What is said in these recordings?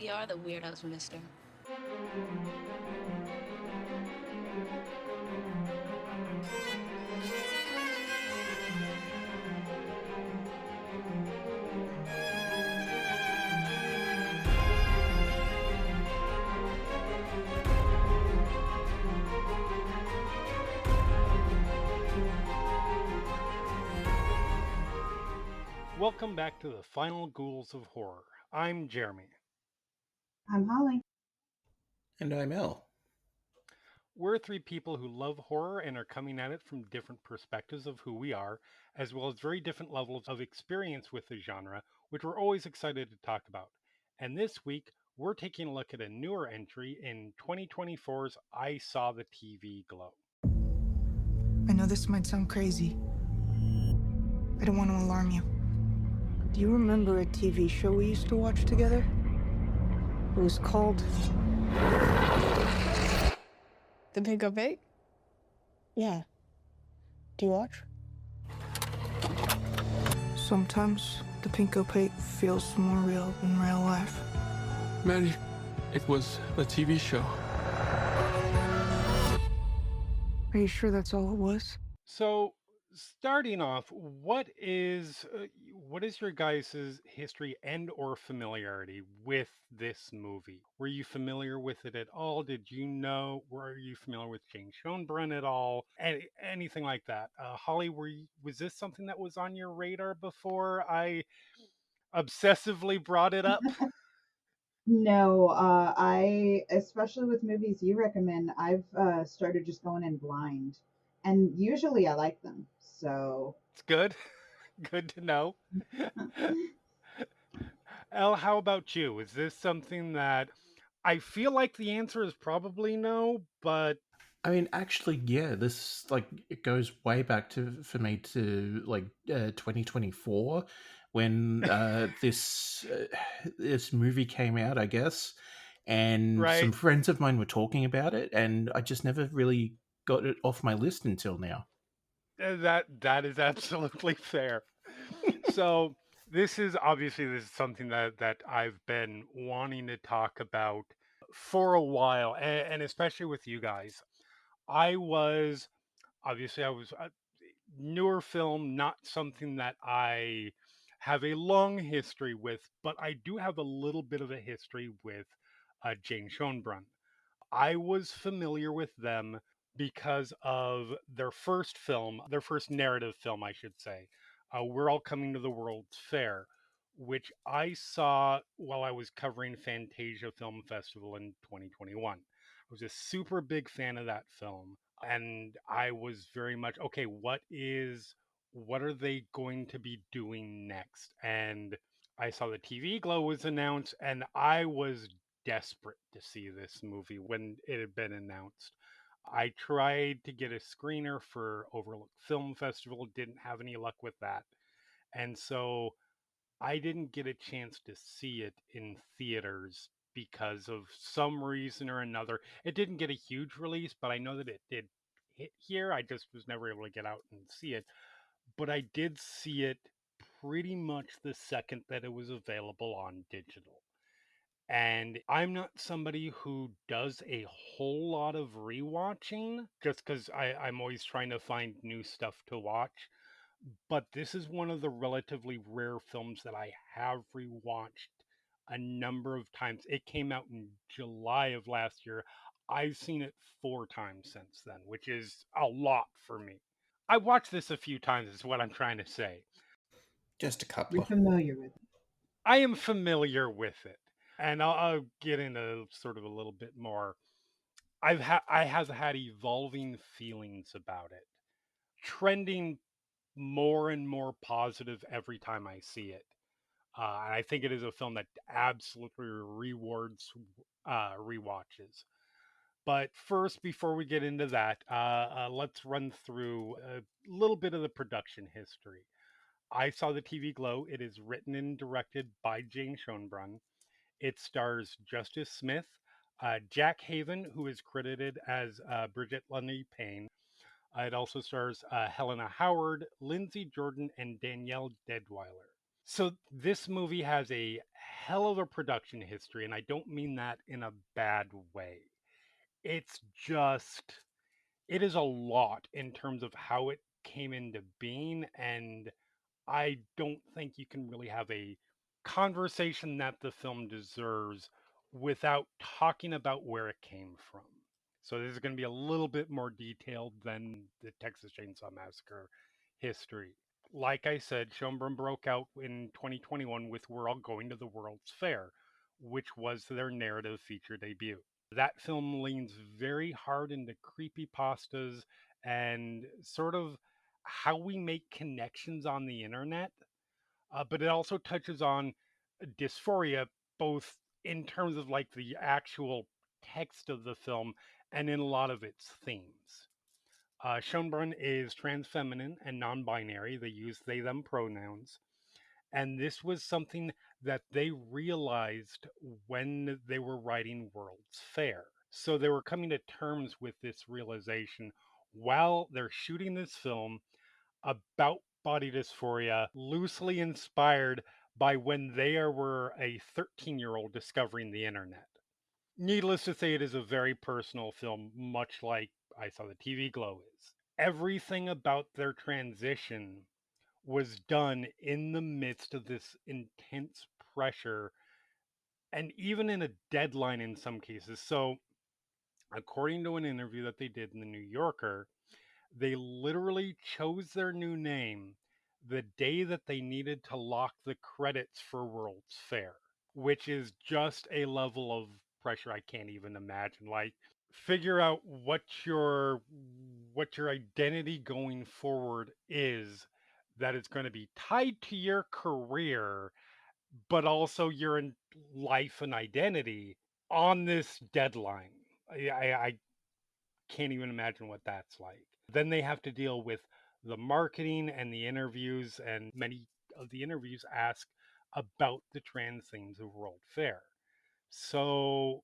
We are the weirdos, mister. Welcome back to the Final Ghouls of Horror. I'm Jeremy. I'm Holly. And I'm Elle. We're three people who love horror and are coming at it from different perspectives of who we are, as well as very different levels of experience with the genre, which we're always excited to talk about. And this week, we're taking a look at a newer entry in 2024's I Saw the TV Glow. I know this might sound crazy. I don't want to alarm you. Do you remember a TV show we used to watch together? It was called... The Pink Opaque? Yeah. Do you watch? Sometimes the Pink Opaque feels more real than real life. Man, it was a TV show. Are you sure that's all it was? So, starting off, what is your guys' history and or familiarity with this movie? Were you familiar with it at all? Were you familiar with Jane Schoenbrun at all? Anything like that? Holly, was this something that was on your radar before I obsessively brought it up? No, I, especially with movies you recommend, I've started just going in blind. And usually I like them. So, It's good. Good to know. Elle, how about you? Is this something that I feel like the answer is probably no, but I mean, actually, yeah, this it goes way back for me to 2024 when this movie came out, I guess, and right. some friends of mine were talking about it, and I just never really got it off my list until now. That is absolutely fair. So this is something that I've been wanting to talk about for a while, and especially with you guys. I was I was a newer film, not something that I have a long history with, but I do have a little bit of a history with Jane Schoenbrun. I was familiar with them because of their first narrative film, I should say. We're All Coming to the World's Fair, which I saw while I was covering Fantasia Film Festival in 2021. I was a super big fan of that film, and I was very much okay. What are they going to be doing next? And I saw the TV Glow was announced, and I was desperate to see this movie when it had been announced. I tried to get a screener for Overlook Film Festival, didn't have any luck with that. And so I didn't get a chance to see it in theaters because of some reason or another. It didn't get a huge release, but I know that it did hit here. I just was never able to get out and see it. But I did see it pretty much the second that it was available on digital. And I'm not somebody who does a whole lot of rewatching just because I'm always trying to find new stuff to watch. But this is one of the relatively rare films that I have rewatched a number of times. It came out in July of last year. I've seen it 4 times since then, which is a lot for me. I watched this a few times, is what I'm trying to say. Just a couple. you're familiar with it. I am familiar with it. And I'll get into sort of a little bit more. I have had evolving feelings about it, trending more and more positive every time I see it. And I think it is a film that absolutely rewards rewatches. But first, before we get into that, let's run through a little bit of the production history. I saw the TV Glow. It is written and directed by Jane Schoenbrun. It stars Justice Smith, Jack Haven, who is credited as Bridget Lundy Payne. It also stars Helena Howard, Lindsay Jordan, and Danielle Deadweiler. So this movie has a hell of a production history, and I don't mean that in a bad way. It's just, it is a lot in terms of how it came into being, and I don't think you can really have a conversation that the film deserves without talking about where it came from. So this is going to be a little bit more detailed than the Texas Chainsaw Massacre history. Like I said, Schoenbrun broke out in 2021 with We're All Going to the World's Fair, which was their narrative feature debut. That film leans very hard into creepy pastas and sort of how we make connections on the internet, but it also touches on dysphoria, both in terms of like the actual text of the film and in a lot of its themes. Schoenbrun is trans feminine and non binary. They use they them pronouns. And this was something that they realized when they were writing World's Fair. So they were coming to terms with this realization while they're shooting this film about body dysphoria, loosely inspired by when they were a 13-year-old discovering the internet. Needless to say, it is a very personal film, much like I Saw the TV Glow is. Everything about their transition was done in the midst of this intense pressure and even in a deadline in some cases. So, according to an interview that they did in the New Yorker, they literally chose their new name the day that they needed to lock the credits for World's Fair, which is just a level of pressure I can't even imagine. Like, figure out what your identity going forward is, that is going to be tied to your career, but also your life and identity on this deadline. I can't even imagine what that's like. Then they have to deal with the marketing and the interviews, and many of the interviews ask about the trans themes of World Fair. So,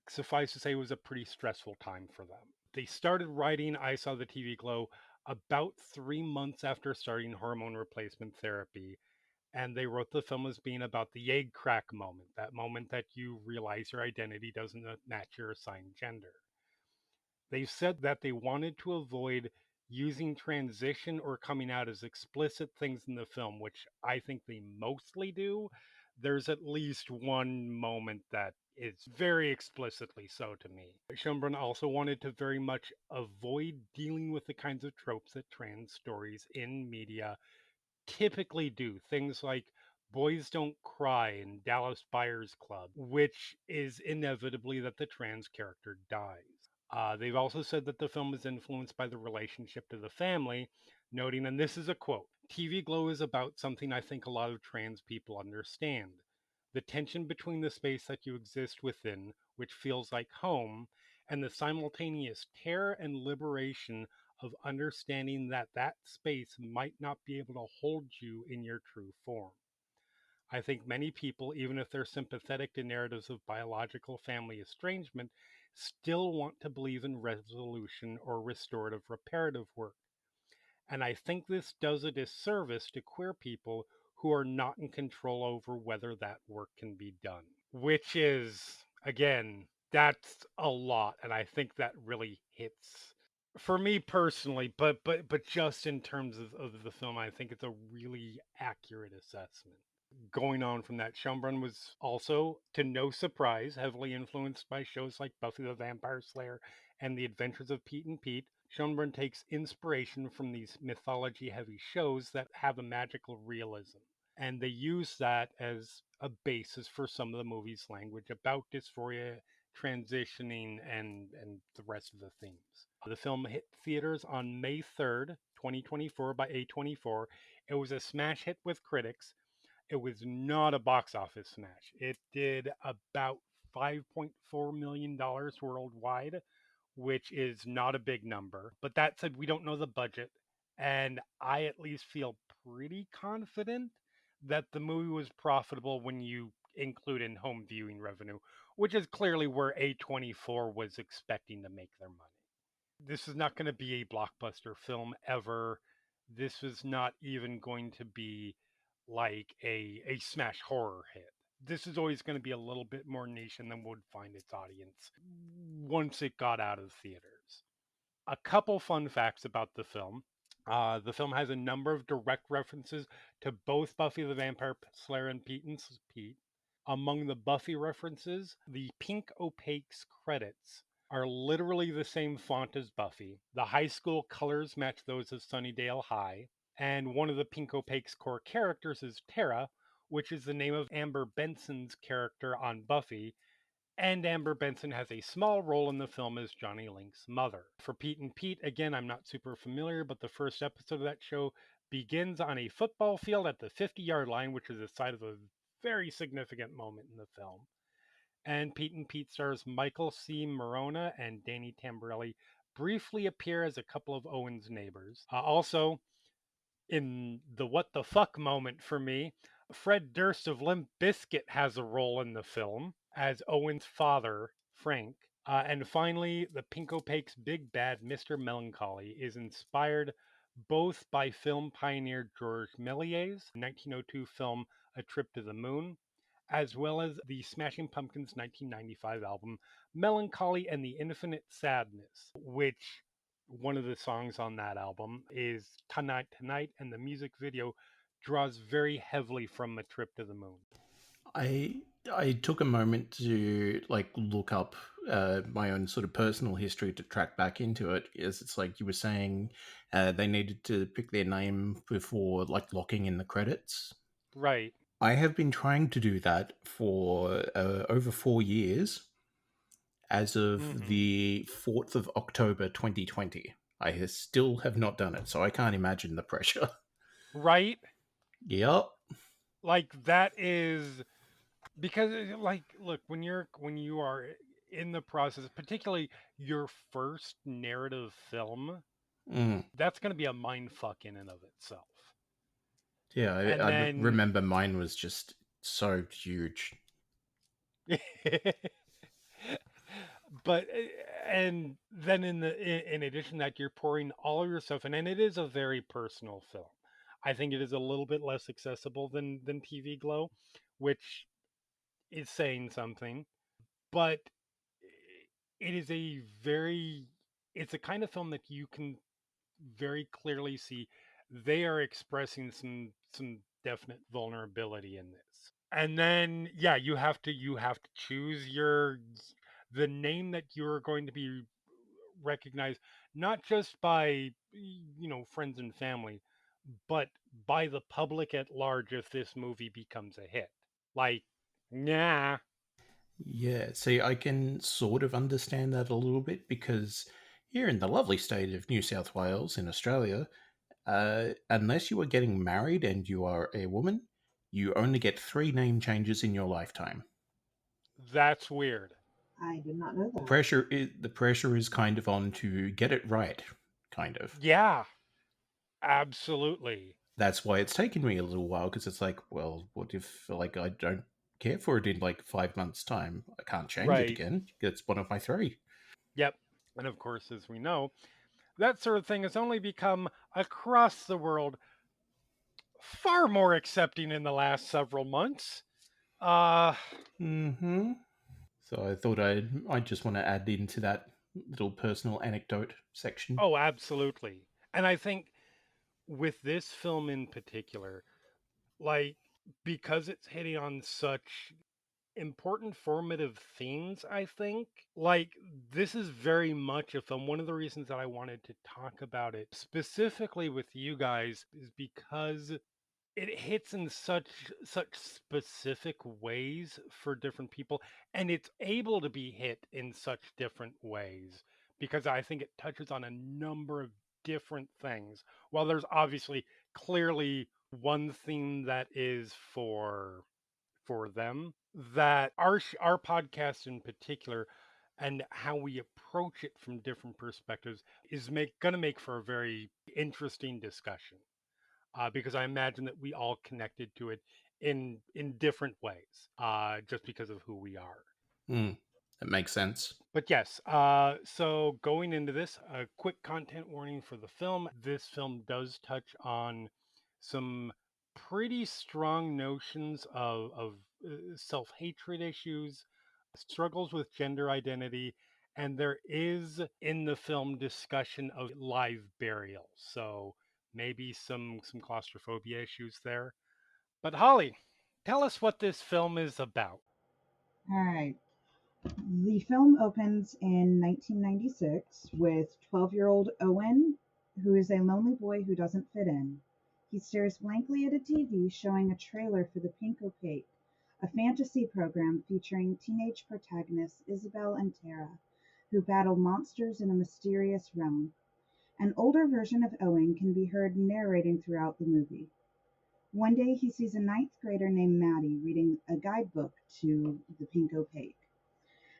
suffice to say, it was a pretty stressful time for them. They started writing I Saw the TV Glow about 3 months after starting hormone replacement therapy. And they wrote the film as being about the egg crack moment, that moment that you realize your identity doesn't match your assigned gender. They said that they wanted to avoid using transition or coming out as explicit things in the film, which I think they mostly do. There's at least one moment that is very explicitly so to me. Schoenbrun also wanted to very much avoid dealing with the kinds of tropes that trans stories in media typically do. Things like Boys Don't Cry in Dallas Buyers Club, which is inevitably that the trans character dies. They've also said that the film is influenced by the relationship to the family, noting, and this is a quote, TV Glow is about something I think a lot of trans people understand. The tension between the space that you exist within, which feels like home, and the simultaneous terror and liberation of understanding that that space might not be able to hold you in your true form. I think many people, even if they're sympathetic to narratives of biological family estrangement, still want to believe in resolution or restorative reparative work. And I think this does a disservice to queer people who are not in control over whether that work can be done. Which is, again, that's a lot. And I think that really hits for me personally, but just in terms of the film, I think it's a really accurate assessment. Going on from that, Schoenbrun was also, to no surprise, heavily influenced by shows like Buffy the Vampire Slayer and The Adventures of Pete and Pete. Schoenbrun takes inspiration from these mythology heavy shows that have a magical realism. And they use that as a basis for some of the movie's language about dysphoria, transitioning, and the rest of the themes. The film hit theaters on May 3rd, 2024 by A24. It was a smash hit with critics. It was not a box office smash. It did about $5.4 million worldwide, which is not a big number. But that said, we don't know the budget. And I at least feel pretty confident that the movie was profitable when you include in home viewing revenue, which is clearly where A24 was expecting to make their money. This is not going to be a blockbuster film ever. This was not even going to be like a smash horror hit. This is always going to be a little bit more niche and then would find its audience once it got out of theaters. A couple fun facts about the film. The film has a number of direct references to both Buffy the Vampire Slayer and Pete. Among the Buffy references, the Pink Opaques credits are literally the same font as Buffy. The high school colors match those of Sunnydale High. And one of the Pink Opaque's core characters is Tara, which is the name of Amber Benson's character on Buffy, and Amber Benson has a small role in the film as Johnny Link's mother. For Pete and Pete, again, I'm not super familiar, but the first episode of that show begins on a football field at the 50-yard line, which is the site of a very significant moment in the film. And Pete and Pete stars Michael C. Morona and Danny Tamborelli briefly appear as a couple of Owen's neighbors. Also, in the what the fuck moment for me, Fred Durst of Limp Bizkit has a role in the film as Owen's father, Frank. And finally, the Pink Opaque's big bad Mr. Melancholy is inspired both by film pioneer George Méliès's 1902 film A Trip to the Moon, as well as the Smashing Pumpkins' 1995 album Melancholy and the Infinite Sadness, which one of the songs on that album is Tonight Tonight, and the music video draws very heavily from A Trip to the Moon. I took a moment to like look up my own sort of personal history to track back into it. As it's like you were saying, they needed to pick their name before like locking in the credits. Right. I have been trying to do that for over 4 years. As of the 4th of October 2020, I still have not done it, so I can't imagine the pressure. Right? Yep. Like that is because like look, when you are in the process, particularly your first narrative film, that's going to be a mind fuck in and of itself. Yeah, And I then remember mine was just so huge. But and then in addition to that, you're pouring all of your stuff in, and it is a very personal film. I think it is a little bit less accessible than TV Glow, which is saying something. But it is it's a kind of film that you can very clearly see they are expressing some definite vulnerability in this. And then yeah, you have to choose the name that you're going to be recognized not just by friends and family, but by the public at large if this movie becomes a hit. Like, nah. Yeah, see, I can sort of understand that a little bit because here in the lovely state of New South Wales in Australia, unless you are getting married and you are a woman, you only get 3 name changes in your lifetime. That's weird. I did not know that. The pressure is kind of on to get it right, kind of. Yeah, absolutely. That's why it's taken me a little while, because it's like, well, what if like I don't care for it in like 5 months' time? I can't change it again. It's one of my 3. Yep. And of course, as we know, that sort of thing has only become across the world far more accepting in the last several months. So I thought I just want to add into that little personal anecdote section. Oh, absolutely. And I think with this film in particular, like, because it's hitting on such important formative themes, I think, like, this is very much a film. One of the reasons that I wanted to talk about it specifically with you guys is because it hits in such specific ways for different people, and it's able to be hit in such different ways because I think it touches on a number of different things. While there's obviously clearly one theme that is for them, that our podcast in particular and how we approach it from different perspectives is going to make for a very interesting discussion. Because I imagine that we all connected to it in different ways, just because of who we are. That makes sense. But yes, so going into this, a quick content warning for the film. This film does touch on some pretty strong notions of self-hatred issues, struggles with gender identity, and there is in the film discussion of live burial. So maybe some claustrophobia issues there. But Holly, tell us what this film is about. All right. The film opens in 1996 with 12-year-old Owen, who is a lonely boy who doesn't fit in. He stares blankly at a TV showing a trailer for the Pink Opaque, a fantasy program featuring teenage protagonists Isabel and Tara, who battle monsters in a mysterious realm. An older version of Owen can be heard narrating throughout the movie. One day he sees a ninth grader named Maddie reading a guidebook to the Pink Opaque.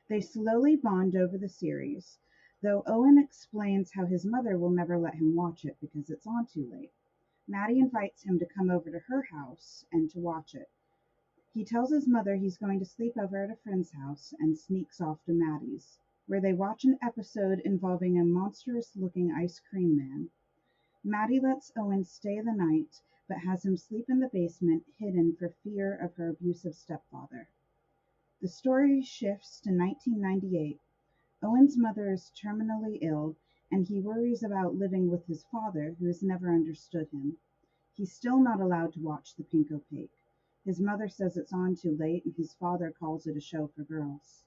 They slowly bond over the series, though Owen explains how his mother will never let him watch it because it's on too late. Maddie invites him to come over to her house and to watch it. He tells his mother he's going to sleep over at a friend's house and sneaks off to Maddie's, where they watch an episode involving a monstrous-looking ice cream man. Maddie lets Owen stay the night, but has him sleep in the basement, hidden for fear of her abusive stepfather. The story shifts to 1998. Owen's mother is terminally ill, and he worries about living with his father, who has never understood him. He's still not allowed to watch The Pink Opaque. His mother says it's on too late, and his father calls it a show for girls.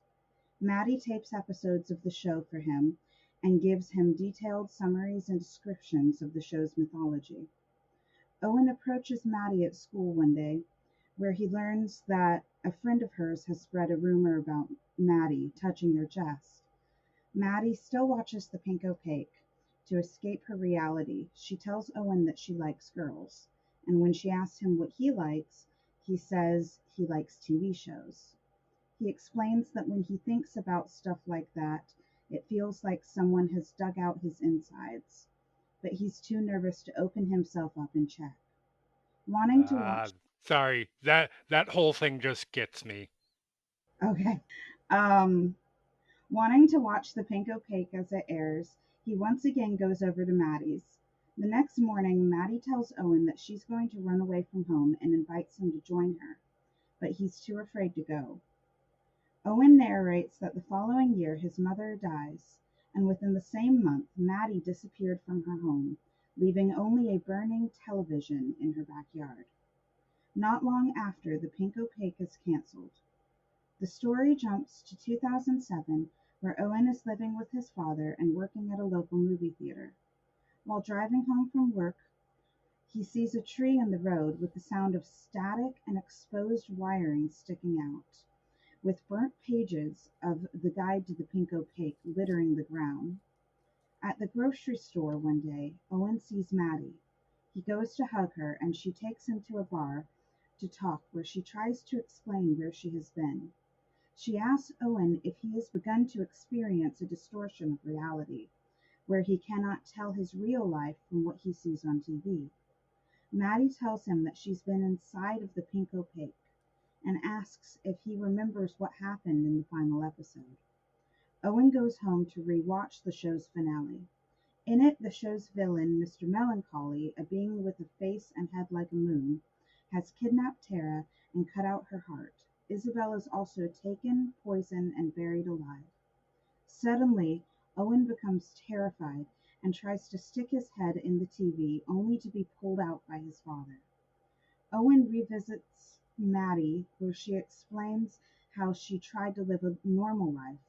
Maddie tapes episodes of the show for him and gives him detailed summaries and descriptions of the show's mythology. Owen approaches Maddie at school one day, where he learns that a friend of hers has spread a rumor about Maddie touching her chest. Maddie still watches The Pink Opaque. To escape her reality, she tells Owen that she likes girls, and when she asks him what he likes, he says he likes TV shows. He explains that when he thinks about stuff like that, it feels like someone has dug out his insides, but he's too nervous to open himself up and check. Wanting to watch Sorry, that whole thing just gets me. Okay. Um, Wanting to watch The Pink Opaque as it airs, he once again goes over to Maddie's. The next morning, Maddie tells Owen that she's going to run away from home and invites him to join her, but he's too afraid to go. Owen narrates that the following year his mother dies, and within the same month, Maddie disappeared from her home, leaving only a burning television in her backyard. Not long after, The Pink Opaque is canceled. The story jumps to 2007, where Owen is living with his father and working at a local movie theater. While driving home from work, he sees a tree in the road with the sound of static and exposed wiring sticking out, with burnt pages of the guide to the Pink Opaque littering the ground. At the grocery store one day, Owen sees Maddie. He goes to hug her, and she takes him to a bar to talk, where she tries to explain where she has been. She asks Owen if he has begun to experience a distortion of reality, where he cannot tell his real life from what he sees on TV. Maddie tells him that she's been inside of the Pink Opaque and asks if he remembers what happened in the final episode. Owen goes home to re-watch the show's finale. In it, the show's villain, Mr. Melancholy, a being with a face and head like a moon, has kidnapped Tara and cut out her heart. Isabel is also taken, poisoned, and buried alive. Suddenly, Owen becomes terrified and tries to stick his head in the TV, only to be pulled out by his father. Owen revisits Maddie, where she explains how she tried to live a normal life,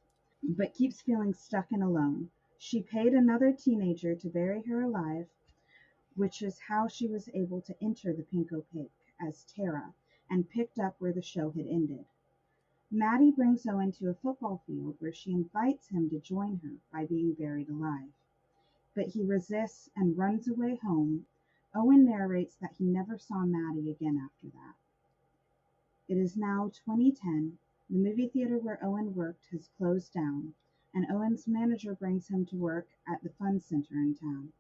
but keeps feeling stuck and alone. She paid another teenager to bury her alive, which is how she was able to enter the Pink Opaque as Tara, and picked up where the show had ended. Maddie brings Owen to a football field, where she invites him to join her by being buried alive, but he resists and runs away home. Owen narrates that he never saw Maddie again after that. It is now 2010. The movie theater where Owen worked has closed down, and Owen's manager brings him to work at the fun center in town.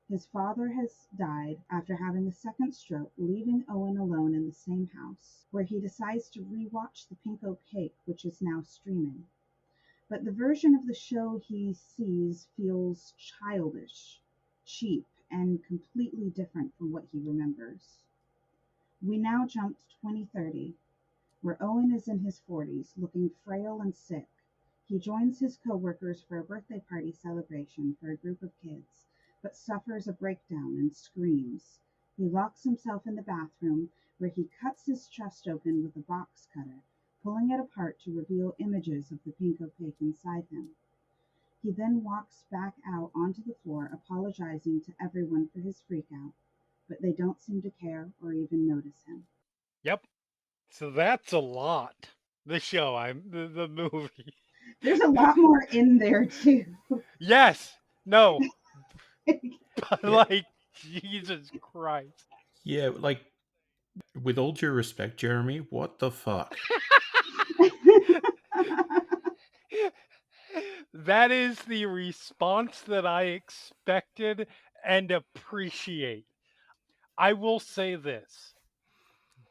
His father has died after having a second stroke, leaving Owen alone in the same house, where he decides to re-watch The Pink Opaque, which is now streaming. But the version of the show he sees feels childish, cheap, and completely different from what he remembers. We now jump to 2030, where Owen is in his 40s, looking frail and sick. He joins his coworkers for a birthday party celebration for a group of kids, but suffers a breakdown and screams. He locks himself in the bathroom, where he cuts his chest open with a box cutter, pulling it apart to reveal images of the Pink Opaque inside him. He then walks back out onto the floor, apologizing to everyone for his freakout, but they don't seem to care or even notice him. Yep. So that's a lot. The movie. There's a lot more in there too. Yes. No. But like, Jesus Christ. Yeah, like, with all due respect, Jeremy, what the fuck? That is the response that I expected and appreciate. I will say this.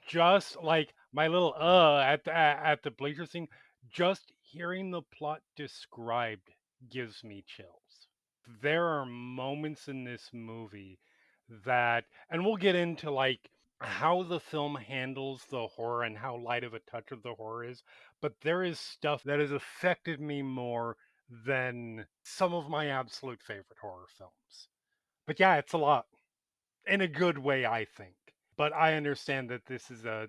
Just like my little at the bleacher scene, just hearing the plot described gives me chills. There are moments in this movie that, and we'll get into like how the film handles the horror and how light of a touch of the horror is, but there is stuff that has affected me more than some of my absolute favorite horror films. But yeah, it's a lot in a good way, I think. But I understand that this is a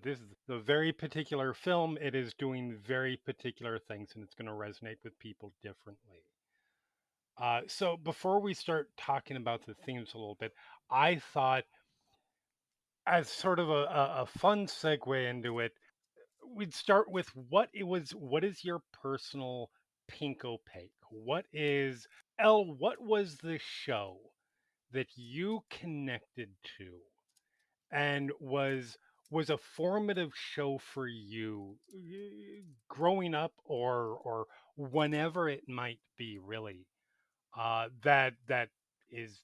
very particular film. It is doing very particular things, and it's going to resonate with people differently. So before we start talking about the themes a little bit, I thought as sort of a fun segue into it, we'd start with what is your personal Pink Opaque? What is what was the show that you connected to and was a formative show for you growing up or whenever it might be really that is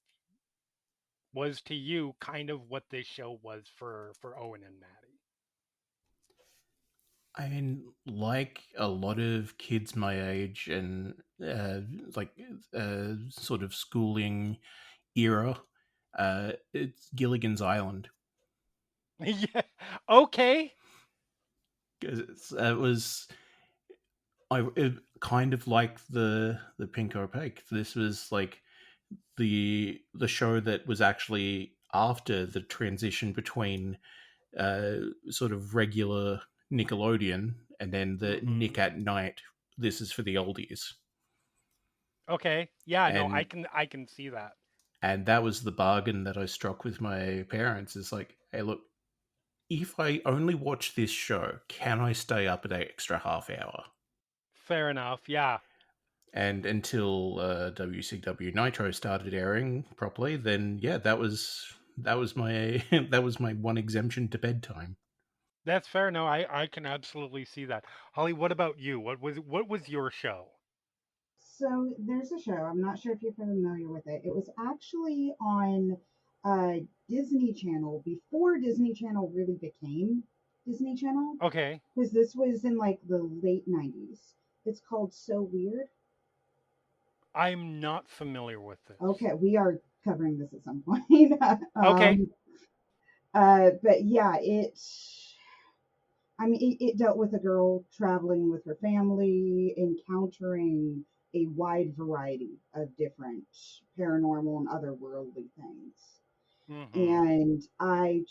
was to you kind of what this show was for Owen and Maddie. I mean, like a lot of kids my age and like sort of schooling era, it's Gilligan's Island. Yeah. Okay. 'Cause it was kind of like the Pink Opaque. This was like the show that was actually after the transition between sort of regular Nickelodeon and then the Hmm. Nick at Night. This is for the oldies, Okay. Yeah. No, and I can see that. that was the bargain that I struck with my parents. Is like, hey, look, if I only watch this show, can I stay up an extra half hour? Fair enough. Yeah. And until WCW Nitro started airing properly, then yeah, that was my that was my one exemption to bedtime. That's fair. No, I can absolutely see that. Holly, what about you? What was your show? So there's a show. I'm not sure if you're familiar with it. It was actually on uh, Disney Channel before Disney Channel really became Disney Channel, Okay. because this was in like the late '90s. It's called So Weird. I'm not familiar with this. Okay, we are covering this at some point. Okay. But yeah, it dealt with a girl traveling with her family, encountering a wide variety of different paranormal and otherworldly things. Hmm. And I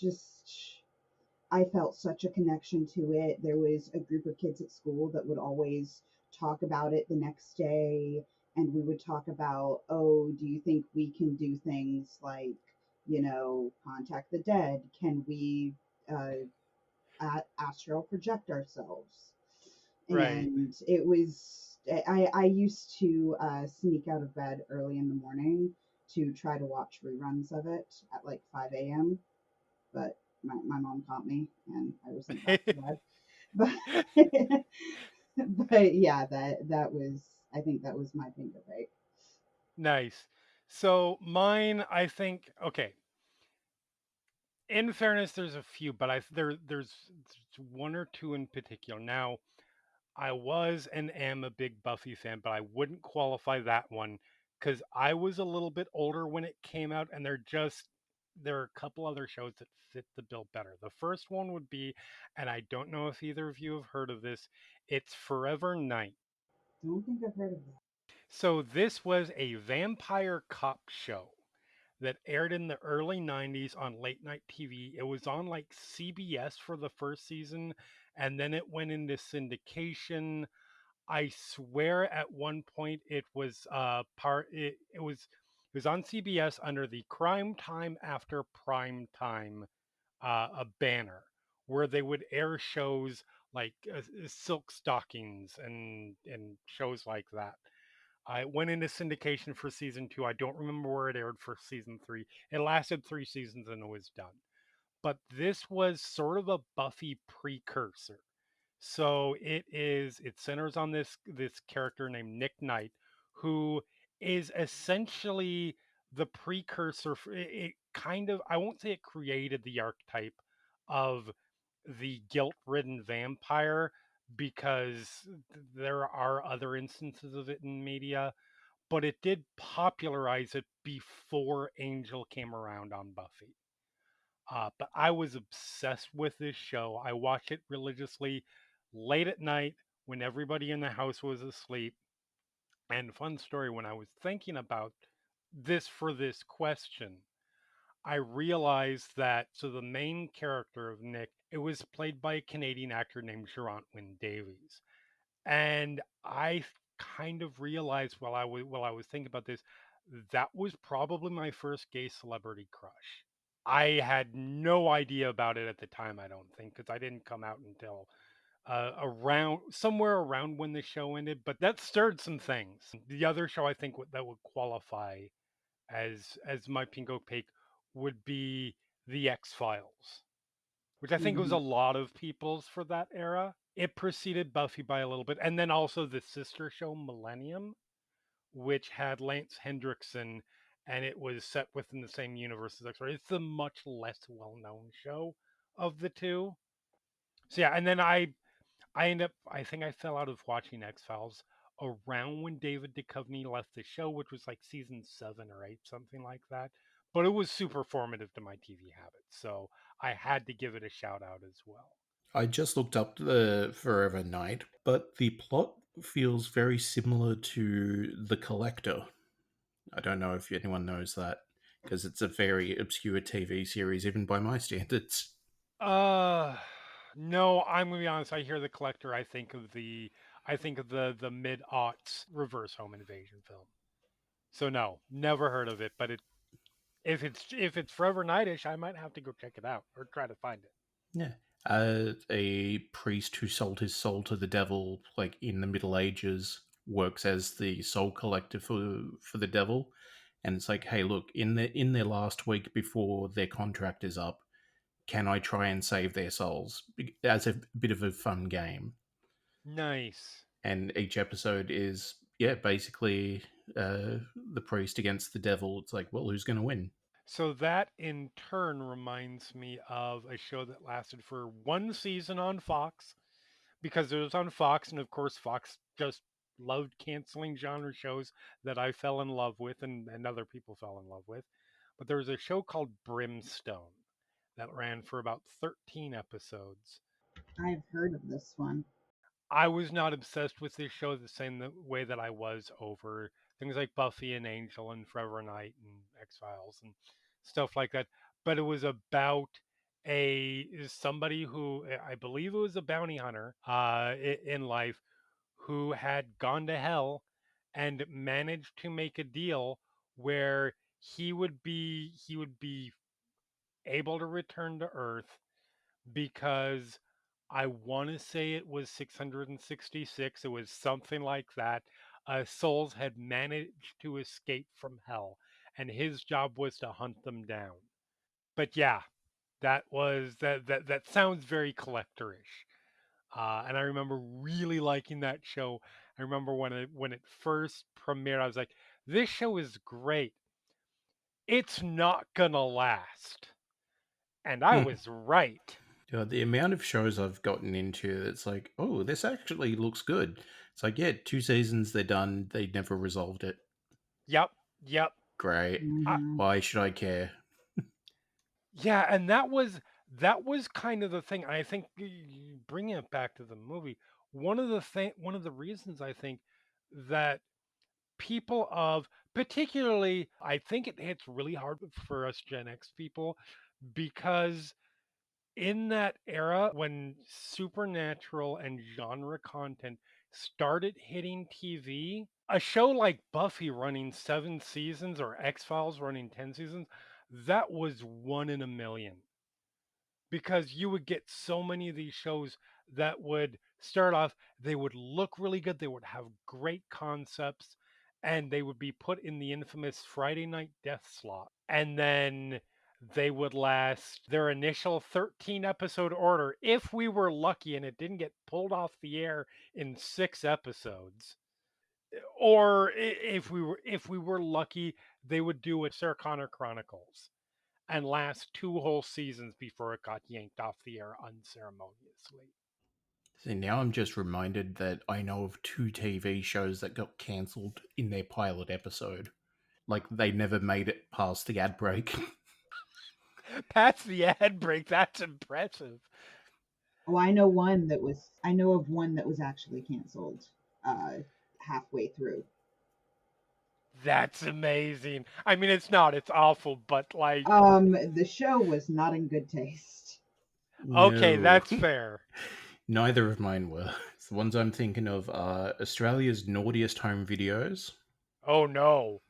felt such a connection to it. There was a group of kids at school that would always talk about it the next day. And we would talk about, oh, do you think we can do things like, contact the dead? Can we uh, astral project ourselves? Right. And it was, I used to sneak out of bed early in the morning to try to watch reruns of it at like 5 a.m. But my mom caught me and I was sent back to bed. But but yeah, that was, I think that was my finger break. Nice. So mine, I think. Okay. In fairness, there's a few, but there's one or two in particular. Now, I was and am a big Buffy fan, but I wouldn't qualify that one because I was a little bit older when it came out, and they're just there are a couple other shows that fit the bill better. The first one would be, and I don't know if either of you have heard of this, it's Forever Night. Don't think I've heard of that. So this was a vampire cop show that aired in the early 90s on late night TV. It was on like CBS for the first season, and then it went into syndication. I swear at one point it was it was on CBS under the Crime Time After Prime Time a banner where they would air shows like Silk Stockings and shows like that. I went into syndication for season 2. I don't remember where it aired for season 3. It lasted 3 seasons and it was done. But this was sort of a Buffy precursor. So it centers on this character named Nick Knight, who is essentially the precursor for it kind of, I won't say it created the archetype of the guilt-ridden vampire, because there are other instances of it in media, but it did popularize it before Angel came around on Buffy. But I was obsessed with this show. I watched it religiously late at night when everybody in the house was asleep. And fun story, when I was thinking about this for this question, I realized that so the main character of Nick, it was played by a Canadian actor named Geraint Wyn Davies. And I kind of realized while I was thinking about this, that was probably my first gay celebrity crush. I had no idea about it at the time, I don't think, because I didn't come out until around somewhere around when the show ended. But that stirred some things. The other show I think that would qualify as my Pink Opaque would be the X Files, which I think was a Mhm. lot of people's for that era. It preceded Buffy by a little bit, and then also the sister show Millennium, which had Lance Hendrickson, and it was set within the same universe as X-Files. It's the much less well-known show of the two. So yeah, and then I end up I think I fell out of watching X-Files around when David Duchovny left the show, which was like season 7 or 8, something like that. But it was super formative to my TV habits, so I had to give it a shout out as well. I just looked up the Forever Night, but the plot feels very similar to The Collector. I don't know if anyone knows that, because it's a very obscure TV series, even by my standards. Uh, no, I'm gonna be honest. I hear the collector. I think of the mid aughts reverse home invasion film. So no, never heard of it. But if it's Forever Nightish, I might have to go check it out or try to find it. Yeah. A priest who sold his soul to the devil, like in the Middle Ages, works as the soul collector for the devil, and it's like, hey, look, in their last week before their contract is up, can I try and save their souls as a bit of a fun game? Nice. And each episode is, yeah, basically the priest against the devil. It's like, well, who's going to win? So that in turn reminds me of a show that lasted for one season on Fox, because it was on Fox, and of course Fox just loved canceling genre shows that I fell in love with and other people fell in love with. But there was a show called Brimstone that ran for about 13 episodes. I've heard of this one. I was not obsessed with this show the same way that I was over things like Buffy and Angel and Forever Night and X Files and stuff like that. But it was about a somebody who I believe it was a bounty hunter in life who had gone to hell and managed to make a deal where he would be able to return to Earth because I want to say it was 666. It was something like that. Souls had managed to escape from hell, and his job was to hunt them down. But yeah, that sounds very collectorish. And I remember really liking that show. I remember when it first premiered, I was like, "This show is great. It's not gonna last," and I was right. The amount of shows I've gotten into, it's like, oh, this actually looks good. It's like, yeah, 2 seasons, they're done. They never resolved it. Yep, yep. Great. I, Hmm. Why should I care? Yeah, and that was kind of the thing. I think bringing it back to the movie, one of the reasons I think that people of particularly I think it hits really hard for us Gen X people because in that era when supernatural and genre content started hitting TV, a show like Buffy running 7 seasons or X-Files running 10 seasons, that was one in a million because you would get so many of these shows that would start off, they would look really good, they would have great concepts, and they would be put in the infamous Friday night death slot. And then they would last their initial 13 episode order if we were lucky and it didn't get pulled off the air in 6 episodes. Or if we were lucky, they would do a Sarah Connor Chronicles and last 2 whole seasons before it got yanked off the air unceremoniously. See, now I'm just reminded that I know of 2 TV shows that got cancelled in their pilot episode. Like, they never made it past the ad break. That's the ad break. That's impressive. Oh, I know of one that was actually canceled halfway through. That's amazing. I mean, it's not. It's awful, but like, The show was not in good taste. okay, No. that's fair. Neither of mine were. The ones I'm thinking of are Australia's Naughtiest Home Videos, Oh no.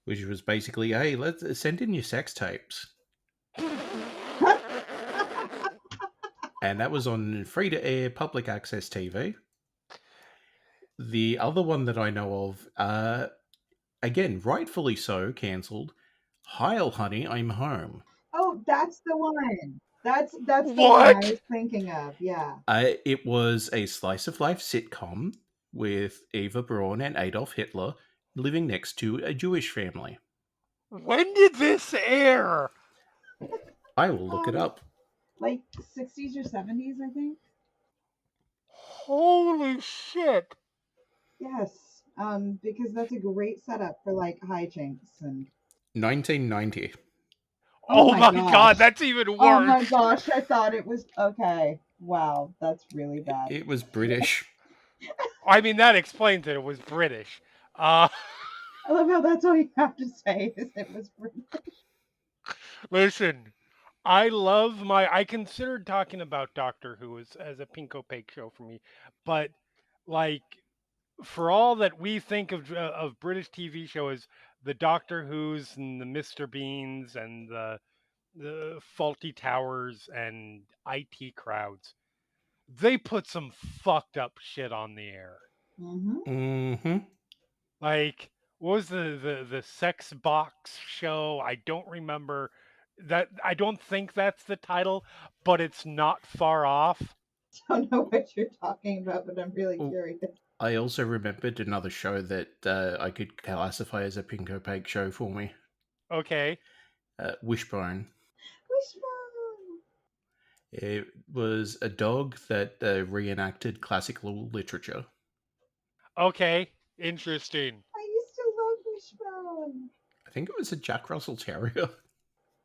which was basically, hey, let's send in your sex tapes. And that was on free-to-air public access TV. The other one that I know of, again, rightfully so, cancelled, Heil Honey, I'm Home. Oh, that's the one. That's the one What? I was thinking of. Yeah. It was a slice-of-life sitcom with Eva Braun and Adolf Hitler living next to a Jewish family. When did this air? I will look it up. Like 60s or 70s, I think. Holy shit. Yes. Because that's a great setup for like hijinks and 1990. Oh my gosh. god, that's even worse. Oh my gosh, I thought it was okay. Wow, that's really bad. It was British. I mean, that explains it. It was British. I love how that's all you have to say is it was British. Listen, I considered talking about Doctor Who as a Pink Opaque show for me, but like for all that we think of British TV shows, the Doctor Who's and the Mr. Beans and the Faulty Towers and IT Crowds, they put some fucked up shit on the air. Mm-hmm. Like, what was the sex box show? I don't remember that. I don't think that's the title, but it's not far off. I don't know what you're talking about, but I'm really curious. I also remembered another show that I could classify as a Pink Opaque show for me. Okay. Wishbone. Wishbone. It was a dog that reenacted classical literature. Okay. Interesting. I used to love Wishbone. I think it was a Jack Russell Terrier.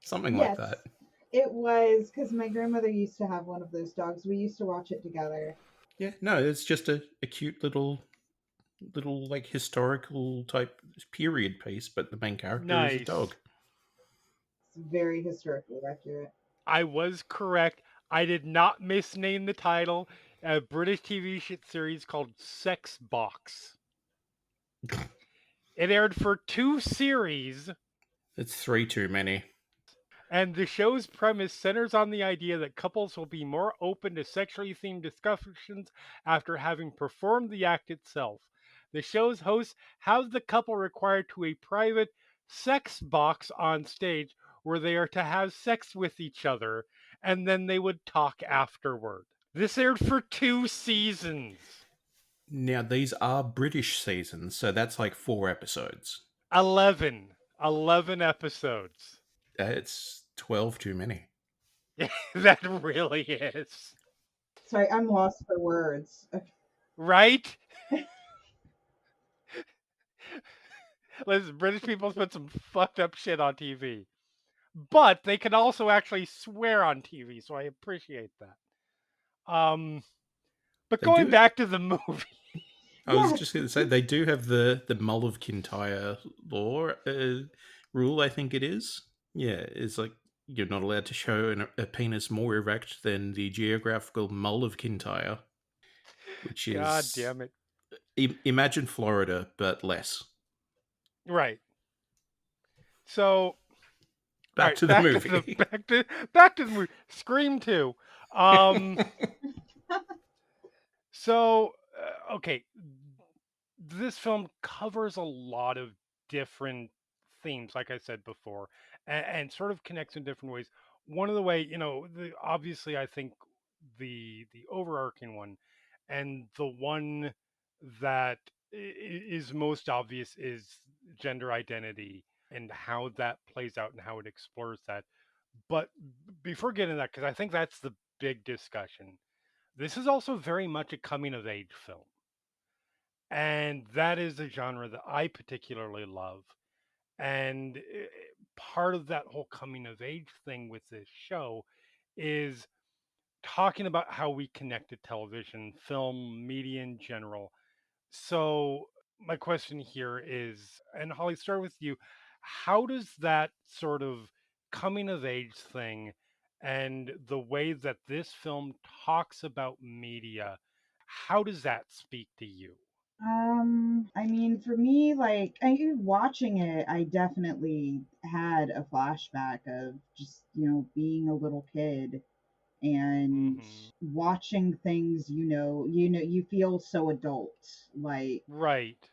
Something like that. It was because my grandmother used to have one of those dogs. We used to watch it together. Yeah, no, it's just a cute little like historical type period piece, but the main character is a dog. It's very historically accurate. I was correct. I did not misname the title. A British TV series called Sex Box. It aired for 2 series. It's 3 too many. And the show's premise centers on the idea that couples will be more open to sexually themed discussions after having performed the act itself. The show's host has the couple required to a private sex box on stage where they are to have sex with each other, and then they would talk afterward. This aired for 2 seasons. Now, these are British seasons, so that's like 4 episodes. 11 episodes. It's 12 too many. That really is. Sorry, I'm lost for words. Right? Listen, British people put some fucked up shit on TV. but they can also actually swear on TV, so I appreciate that. But They going do. back to the movie, I was Yeah, just going to say they do have the Mull of Kintyre law rule. I think it is. Yeah, it's like you're not allowed to show a penis more erect than the geographical Mull of Kintyre, which God is damn it, imagine Florida but less. right? So, all Back right, to the movie. back to the movie. Scream 2. Um, so okay, this film covers a lot of different themes, like I said before, and sort of connects in different ways. One of the way, obviously, I think the overarching one, and the one that is most obvious is gender identity and how that plays out and how it explores that. But before getting to that, because I think that's the big discussion, this is also very much a coming of age film. And that is a genre that I particularly love. And part of that whole coming of age thing with this show is talking about how we connect to television, film, media in general. So, my question here is, and Holly, start with you. How does that sort of coming of age thing and the way that this film talks about media, how does that speak to you? I mean, for me, like, watching it, I definitely had a flashback of just, being a little kid and Hmm. watching things, you feel so adult. Like, Right.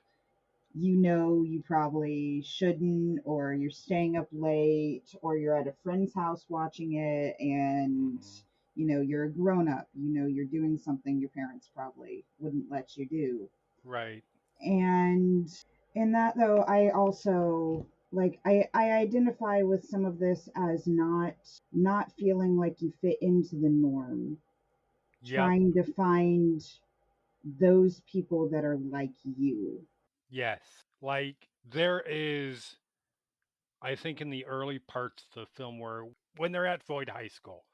you probably shouldn't, or you're staying up late, or you're at a friend's house watching it, and, Hmm. you're a grown up, you're doing something your parents probably wouldn't let you do. Right. And in that, though, I also like I identify with some of this as not feeling like you fit into the norm, Yep. trying to find those people that are like you. Yes. Like there is, I think, in the early parts of the film where when they're at Void High School,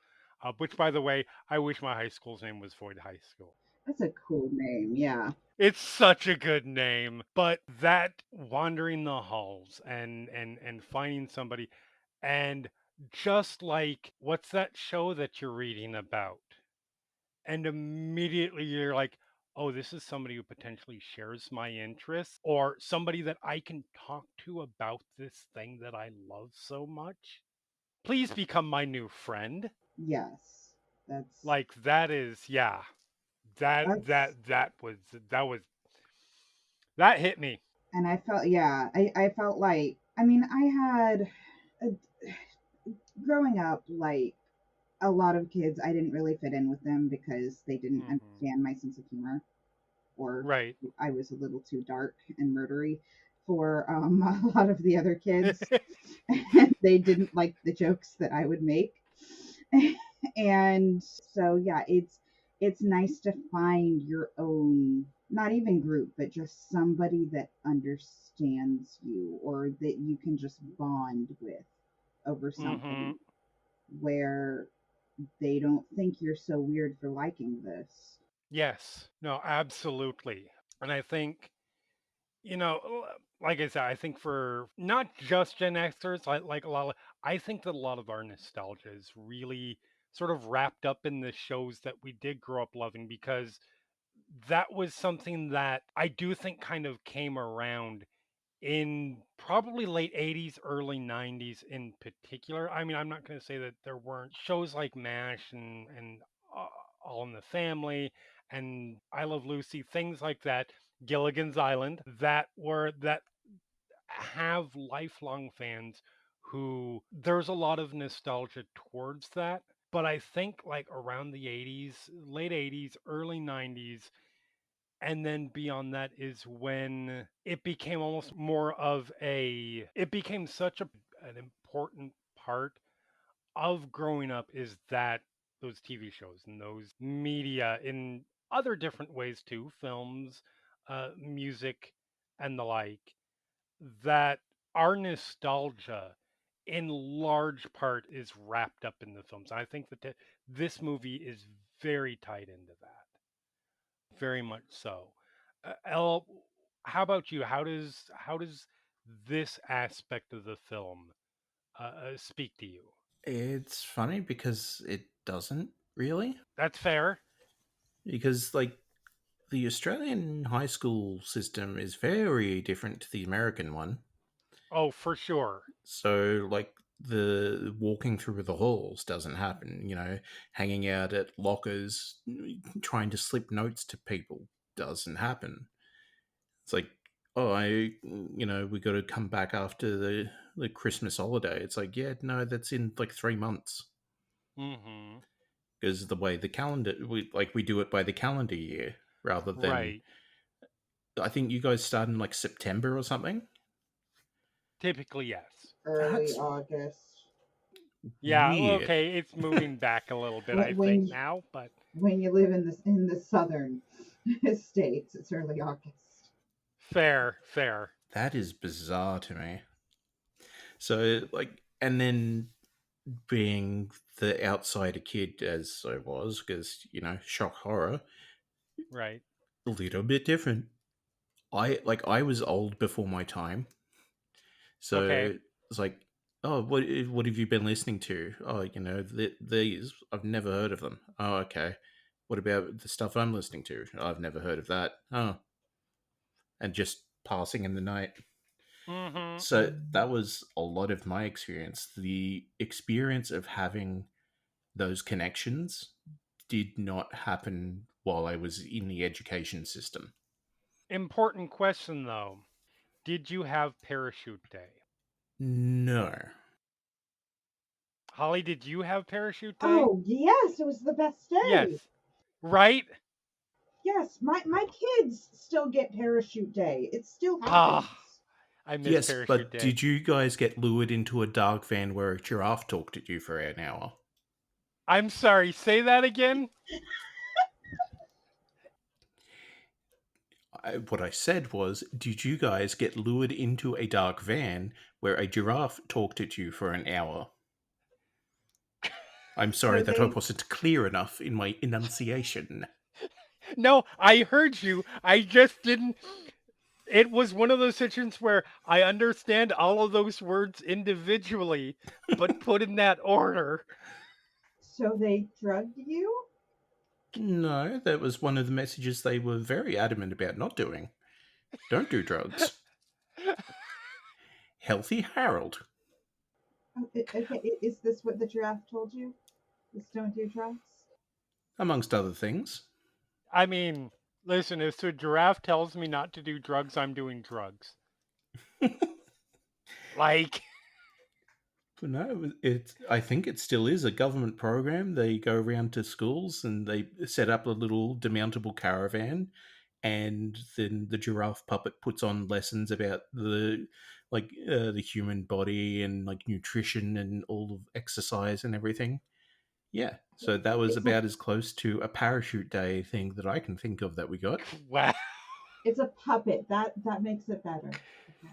which, by the way, I wish my high school's name was Void High School. That's a cool name, yeah. It's such a good name, but that wandering the halls and finding somebody, and just like what's that show that you're reading about? And immediately you're like, oh, this is somebody who potentially shares my interests or somebody that I can talk to about this thing that I love so much. Please become my new friend. Yes, that's Like that is, yeah. That that's that that was that was that hit me. and I felt, yeah, I felt like, I mean, I had a, growing up, like, a lot of kids, I didn't really fit in with them because they didn't Hmm. understand my sense of humor, or Right. I was a little too dark and murdery for a lot of the other kids. And they didn't like the jokes that I would make. And so, yeah, it's nice to find your own, not even group, but just somebody that understands you, or that you can just bond with over Hmm. something, where they don't think you're so weird for liking this. Yes. No, absolutely. And I think, like I said, I think for not just Gen Xers, like a lot of, I think that a lot of our nostalgia is really sort of wrapped up in the shows that we did grow up loving because that was something that I do think kind of came around in probably late 80s, early 90s in particular. I mean, I'm not going to say that there weren't shows like MASH and uh, All in the Family and I Love Lucy, things like that, Gilligan's Island, that have lifelong fans who there's a lot of nostalgia towards that. But I think like around the 80s, late 80s, early 90s, and then beyond that is when it became almost more of it became such an important part of growing up is that those TV shows and those media in other different ways too, films, music, and the like, that our nostalgia in large part is wrapped up in the films. I think that this movie is very tied into that, very much so. Elle, how about you? How does this aspect of the film speak to you? It's funny because it doesn't really. That's fair. Because, like, the Australian high school system is very different to the American one. Oh, for sure. So, like, the walking through the halls doesn't happen, hanging out at lockers, trying to slip notes to people doesn't happen. It's like, oh, we got to come back after the Christmas holiday. It's like, yeah, no, that's in like 3 months. Mm-hmm. Because the way the calendar, we do it by the calendar year rather than, Right. I think you guys start in like September or something. Typically, yes. Early That's August. Yeah. weird. Okay. It's moving back a little bit, I think When now, but when you live in the southern states, it's early August. fair, fair. That is bizarre to me. So, like, and then being the outsider kid as I was, because, shock horror, Right. a little bit different. I was old before my time. Okay. So it's like, oh, what have you been listening to? Oh, these I've never heard of them. Oh, okay. What about the stuff I'm listening to? I've never heard of that. Oh, and just passing in the night. Mm-hmm. So that was a lot of my experience. The experience of having those connections did not happen while I was in the education system. Important question though. Did you have parachute day? No. Holly, did you have parachute day? Oh yes, it was the best Yes. day. Right? Yes, my kids still get parachute day. It still happens. Ah, I miss Yes, parachute but day. did you guys get lured into a dark van where a giraffe talked at you for an hour? I'm sorry, say that again? What I said was, did you guys get lured into a dark van where a giraffe talked at you for an hour? I'm sorry So that I they wasn't clear enough in my enunciation. No, I heard you. I just didn't. It was one of those situations where I understand all of those words individually, but put in that order. drugged you? No, that was one of the messages they were very adamant about not doing. Don't do drugs. Healthy Harold. Okay, is this what the giraffe told you? Just don't do drugs? Amongst other things. I mean, listen, if the giraffe tells me not to do drugs, I'm doing drugs. Like, But no, I think it still is a government program. They go around to schools and they set up a little demountable caravan, and then the giraffe puppet puts on lessons about the human body and like nutrition and all of exercise and everything. Yeah, so that was It's a about as close to a parachute day thing that I can think of that we got. wow. it's a puppet. That makes it better. Okay.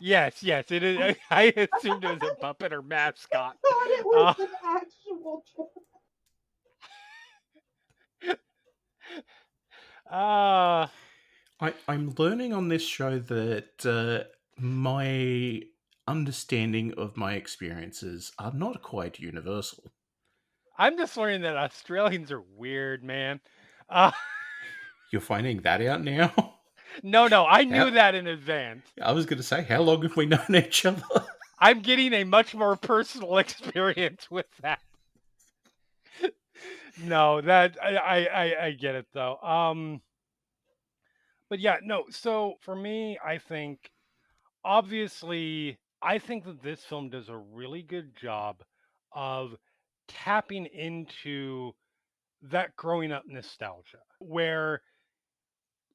Yes, yes, it is. I assumed it was a puppet or mascot. Thought it Uh, was an actual giraffe. uh, I'm learning on this show that my understanding of my experiences are not quite universal. I'm just learning that Australians are weird, man. Uh, You're finding that out now? no, I knew How, that in advance. I was going to say, how long have we known each other? I'm getting a much more personal experience with that. No, that I get it though. But yeah, no. So for me, I think obviously, I think that this film does a really good job of tapping into that growing up nostalgia, where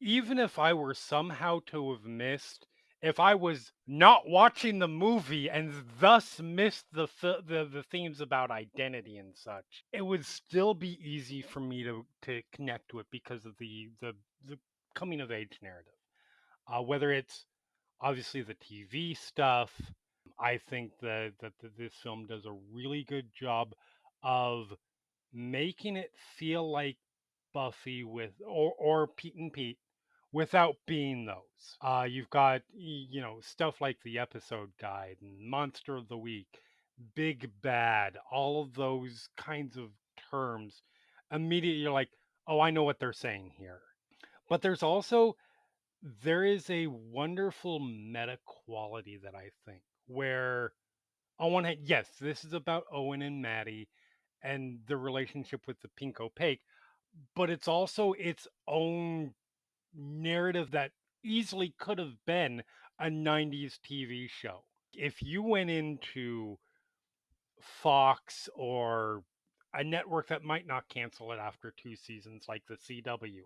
even if I were somehow to have missed, if I was not watching the movie and thus missed the themes about identity and such, it would still be easy for me to connect to it because of the coming of age narrative. Whether it's obviously the TV stuff, I think that this film does a really good job of making it feel like Buffy with or Pete and Pete without being those. You've got stuff like the episode guide and Monster of the Week, Big Bad, all of those kinds of terms. Immediately you're like, oh, I know what they're saying here. But there is a wonderful meta quality that I think where on one hand, yes, this is about Owen and Maddie and the relationship with the Pink Opaque, but it's also its own narrative that easily could have been a 90s TV show. If you went into Fox or a network that might not cancel it after 2 seasons like the CW,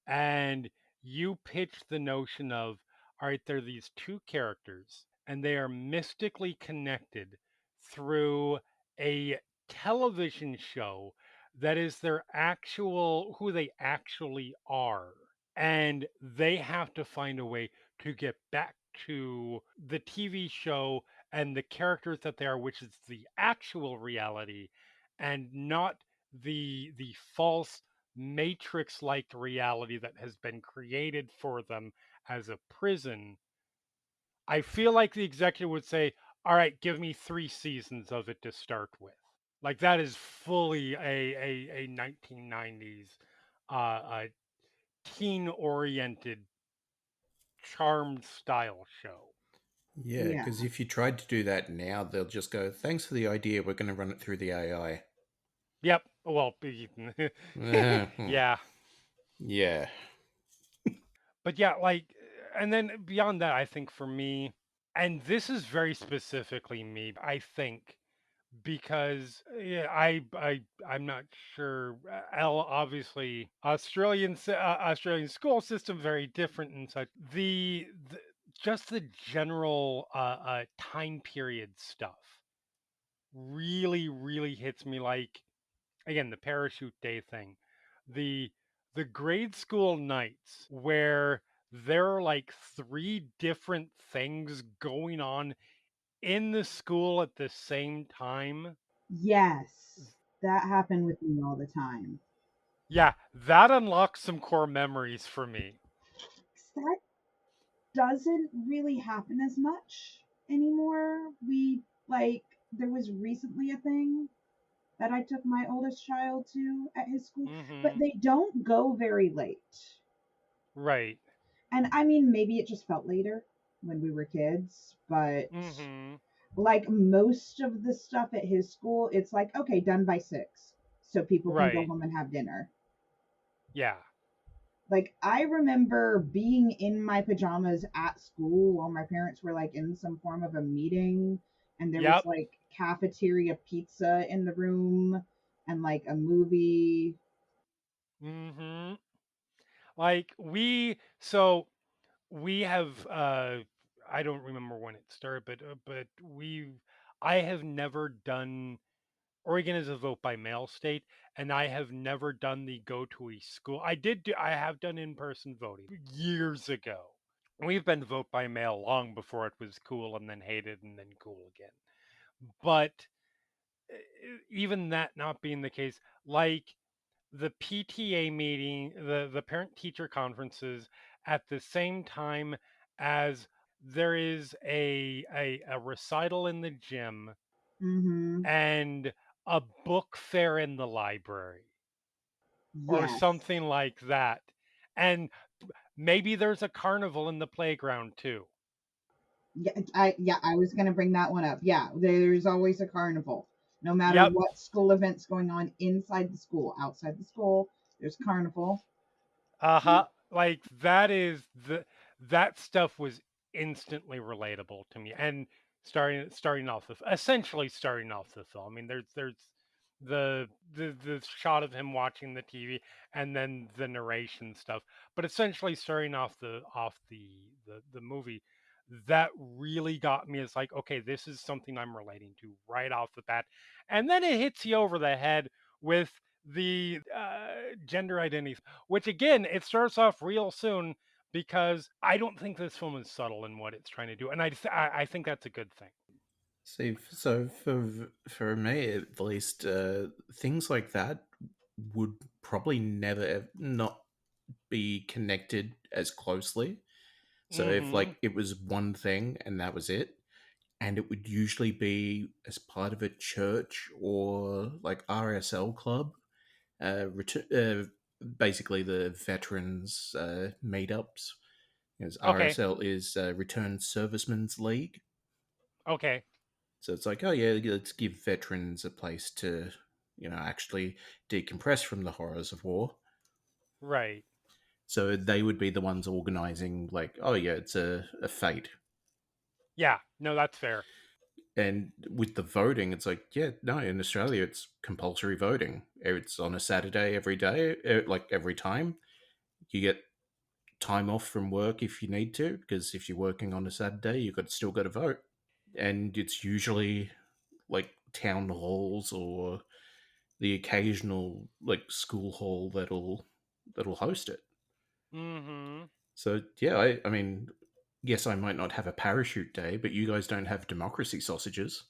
and you pitch the notion of, all right, there are these two characters and they are mystically connected through a television show that is their actual who they actually are, and they have to find a way to get back to the TV show and the characters that they are, which is the actual reality and not the false matrix like reality that has been created for them as a prison. I feel like the executive would say, all right, give me 3 seasons of it to start with. Like that is fully a 1990s teen oriented charmed style show. Yeah, Yeah. because if you tried to do that now, they'll just go, thanks for the idea, we're going to run it through the AI. Yep. Well, Hmm. yeah. Yeah. But yeah, like, and then beyond that, I think for me, and this is very specifically me, I think because yeah, I'm not sure. L obviously Australian school system very different and such. The just the general time period stuff really hits me. Like again, the parachute day thing, the the grade school nights where there are like three different things going on in the school at the same time. Yes. That happened with me all the time. Yeah, that unlocks some core memories for me. That doesn't really happen as much anymore. We like there was recently a thing that I took my oldest child to at his school, but Mhm. they don't go very late. Right. And I mean, maybe it just felt later when we were kids, but Mhm. like most of the stuff at his school, it's like, okay, done by 6, so people can go Right. home and have dinner. Yeah. Like, I remember being in my pajamas at school while my parents were like in some form of a meeting, and there was Yep. like cafeteria pizza in the room and like a movie. Mhm. Like so we have I don't remember when it started, but I have never done Oregon is a vote by mail state, and I have never done the go to a school. I have done in person voting years ago. We've been vote by mail long before it was cool and then hated and then cool again. But even that not being the case, like the PTA meeting, the parent teacher conferences at the same time as there is a recital in the gym Mm-hmm. and a book fair in the library or Yes. something like that. And maybe there's a carnival in the playground too. I was gonna bring that one up. Yeah, there's always a carnival. No matter Yep. what school events going on inside the school, outside the school, there's carnival. Uh-huh. Like that stuff was instantly relatable to me. And essentially starting off the film. I mean there's the shot of him watching the TV and then the narration stuff. But essentially starting off the movie, that really got me. It's like, okay, this is something I'm relating to right off the bat. And then it hits you over the head with the gender identity, which again, it starts off real soon because I don't think this film is subtle in what it's trying to do, and I think that's a good thing. See, so for me at least, things like that would probably never not be connected as closely. So if Mm-hmm. like it was one thing and that was it, and it would usually be as part of a church or like RSL club, basically the veterans meetups. Because Okay. RSL is Returned Servicemen's League. Okay. So it's like, oh yeah, let's give veterans a place to, actually decompress from the horrors of war. Right. So they would be the ones organizing, like, oh yeah, it's a fate. Yeah. No, that's fair. And with the voting, it's like, yeah, no, in Australia, it's compulsory voting. It's on a Saturday every day, like every time. You get time off from work if you need to, because if you're working on a Saturday, you've got still got to vote. And it's usually like town halls or the occasional like school hall that'll host it. Mm-hmm. So yeah, I mean, yes, I might not have a parachute day, but you guys don't have democracy sausages.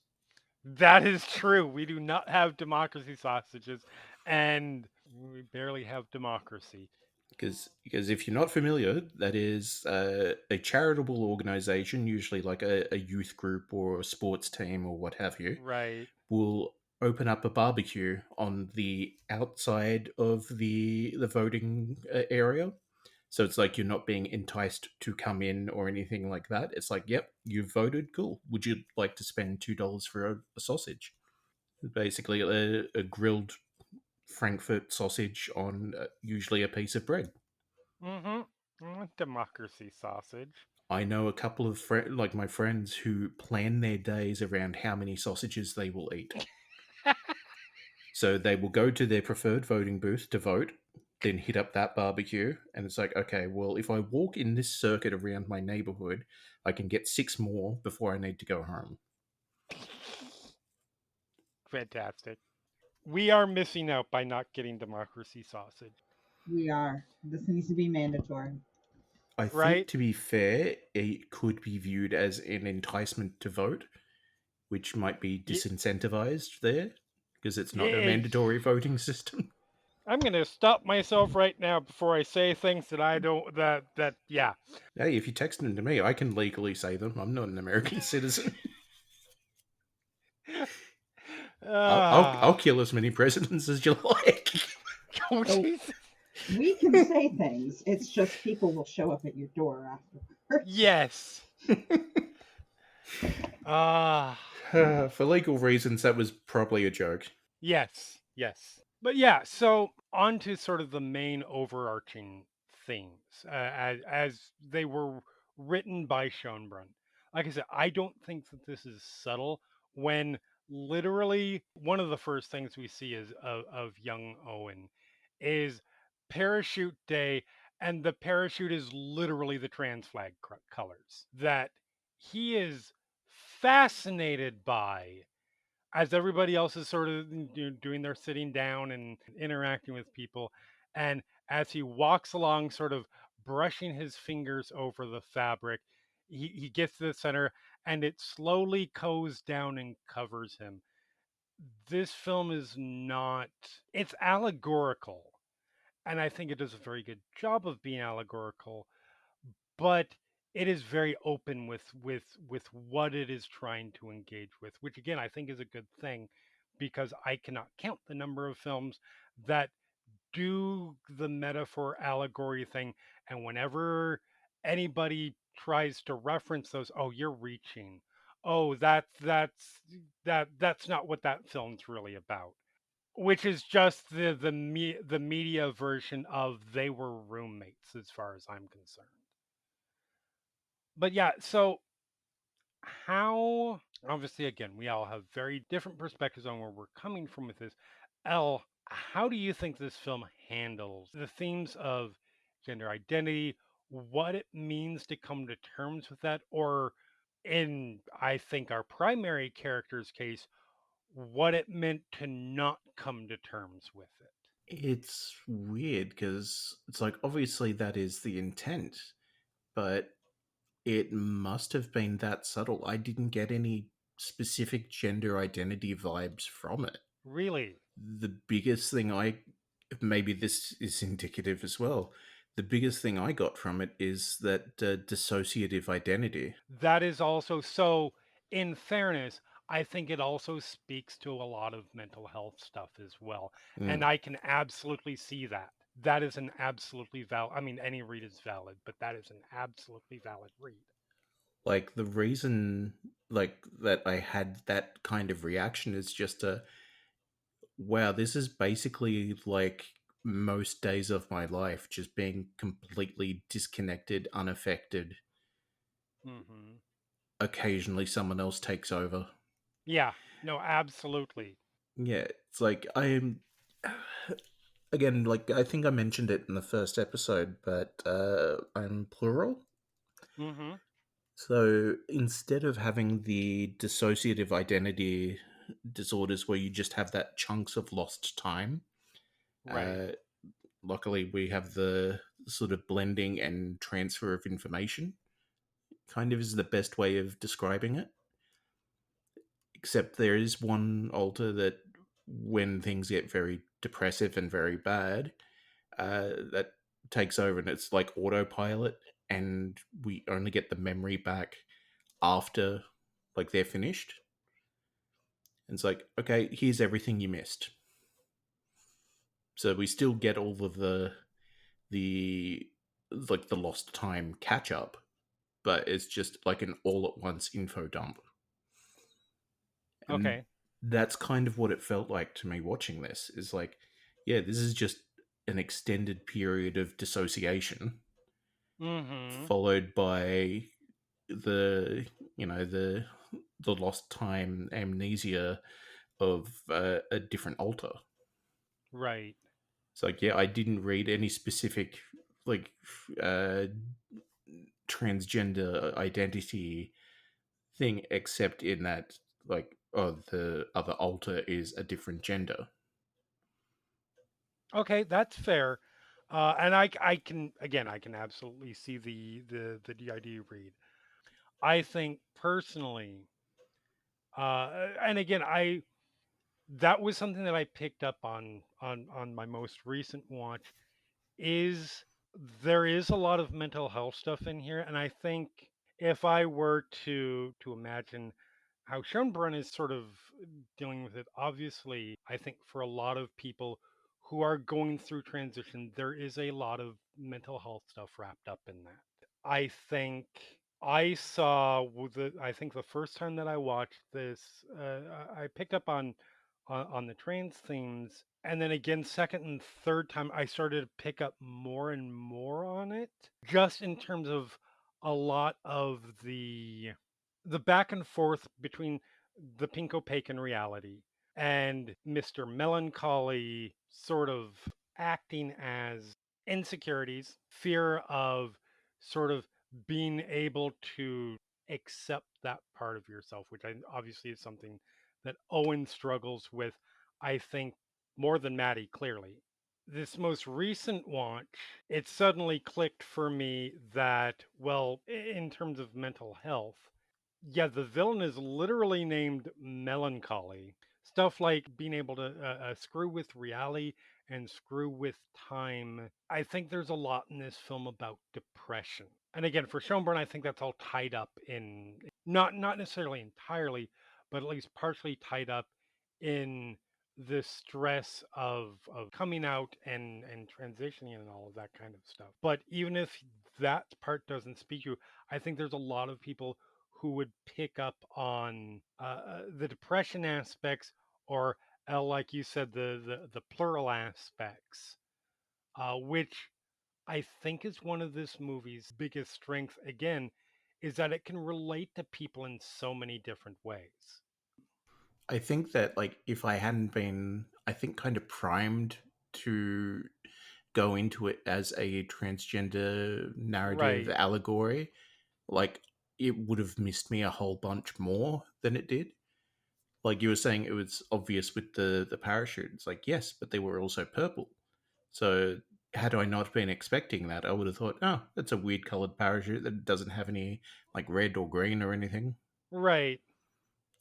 That is true. We do not have democracy sausages, and we barely have democracy. Because if you're not familiar, that is a charitable organization, usually like a youth group or a sports team or what have you, Right. will open up a barbecue on the outside of the voting area. So it's like you're not being enticed to come in or anything like that. It's like, yep, you voted, cool. Would you like to spend $2 for a sausage? Basically, a grilled Frankfurt sausage on usually a piece of bread. Mm-hmm. Democracy sausage. I know a couple of like my friends who plan their days around how many sausages they will eat. So they will go to their preferred voting booth to vote, then hit up that barbecue, and it's like, okay, well, if I walk in this circuit around my neighborhood, I can get 6 more before I need to go home. Fantastic. We are missing out by not getting democracy sausage. We are. This needs to be mandatory. I think, Right? to be fair, it could be viewed as an enticement to vote, which might be Y- disincentivized there because it's not a It's, mandatory voting system. I'm gonna stop myself right now before I say things that I don't. That yeah. Hey, if you text them to me, I can legally say them. I'm not an American citizen. I'll Ah. kill as many presidents as you like. Oh So Jesus. we can say things. It's just people will show up at your door afterwards. Yes. Ah. For legal reasons, that was probably a joke. Yes, yes. But yeah, so on to sort of the main overarching themes as they were written by Schoenbrun. Like I said, I don't think that this is subtle when literally one of the first things we see is of young Owen is parachute day, and the parachute is literally the trans flag colors that he is fascinated by as everybody else is sort of doing their sitting down and interacting with people. And as he walks along, sort of brushing his fingers over the fabric, he gets to the center and it slowly goes down and covers him. This film is not, it's allegorical. And I think it does a very good job of being allegorical, but it is very open with what it is trying to engage with, which again I think is a good thing because I cannot count the number of films that do the metaphor allegory thing, and whenever anybody tries to reference those, oh, you're reaching, oh, that's not what that film's really about, which is just the media version of they were roommates as far as I'm concerned. But yeah, so how obviously again we all have very different perspectives on where we're coming from with this. Elle, how do you think this film handles the themes of gender identity, what it means to come to terms with that, or in I think our primary character's case, what it meant to not come to terms with it? It's weird because it's like obviously that is the intent, but it must have been that subtle. I didn't get any specific gender identity vibes from it. Really? The biggest thing maybe this is indicative as well. The biggest thing I got from it is that dissociative identity. That is also so, in fairness, I think it also speaks to a lot of mental health stuff as well. And Mm. I can absolutely see that. That is an absolutely valid, I mean, any read is valid, but that is an absolutely valid read. Like the reason like that I had that kind of reaction is just a wow, this is basically like most days of my life, just being completely disconnected, unaffected. Hmm. Occasionally someone else takes over. Yeah, no, absolutely. Yeah, it's like I'm again, like I think I mentioned it in the first episode, but I'm plural. Hmm. So instead of having the dissociative identity disorders where you just have that chunks of lost time, Right. uh, luckily we have the sort of blending and transfer of information. Kind of is the best way of describing it. Except there is one alter that when things get very depressive and very bad, that takes over and it's like autopilot, and we only get the memory back after like they're finished. And it's like, okay, here's everything you missed. So we still get all of the like the lost time catch up, but it's just like an all at once info dump. And Okay. that's kind of what it felt like to me watching this. Is like, yeah, this is just an extended period of dissociation Hmm. followed by the the lost time amnesia of a different alter. Right. It's like, yeah, I didn't read any specific like uh, transgender identity thing except in that like, oh, the other alter is a different gender. Okay, that's fair. And I can again, I can absolutely see the DID read. I think personally, and again, I that was something that I picked up on my most recent watch. Is there is a lot of mental health stuff in here, and I think if I were to imagine how Schoenbrun is sort of dealing with it, obviously, I think for a lot of people who are going through transition, there is a lot of mental health stuff wrapped up in that. I think I saw I think the first time that I watched this, I picked up on the trans themes, and then again, second and third time, I started to pick up more and more on it, just in terms of a lot of the back and forth between the Pink Opaque and reality and Mr. Melancholy sort of acting as insecurities, fear of sort of being able to accept that part of yourself, which obviously is something that Owen struggles with, I think, more than Maddie, clearly. This most recent watch, it suddenly clicked for me that, well, in terms of mental health, yeah, the villain is literally named Melancholy. Stuff like being able to screw with reality and screw with time. I think there's a lot in this film about depression. And again, for Schoenbrun, I think that's all tied up in not necessarily entirely, but at least partially tied up in the stress of coming out and transitioning and all of that kind of stuff. But even if that part doesn't speak to you, I think there's a lot of people who would pick up on the depression aspects, or like you said, the plural aspects, which I think is one of this movie's biggest strengths. Again, is that it can relate to people in so many different ways. I think that like if I hadn't been, I think, kind of primed to go into it as a transgender narrative Right. allegory, like it would have missed me a whole bunch more than it did. Like you were saying, it was obvious with the parachute. It's like, yes, but they were also purple. So had I not been expecting that, I would have thought, oh, that's a weird colored parachute that doesn't have any like red or green or anything. Right.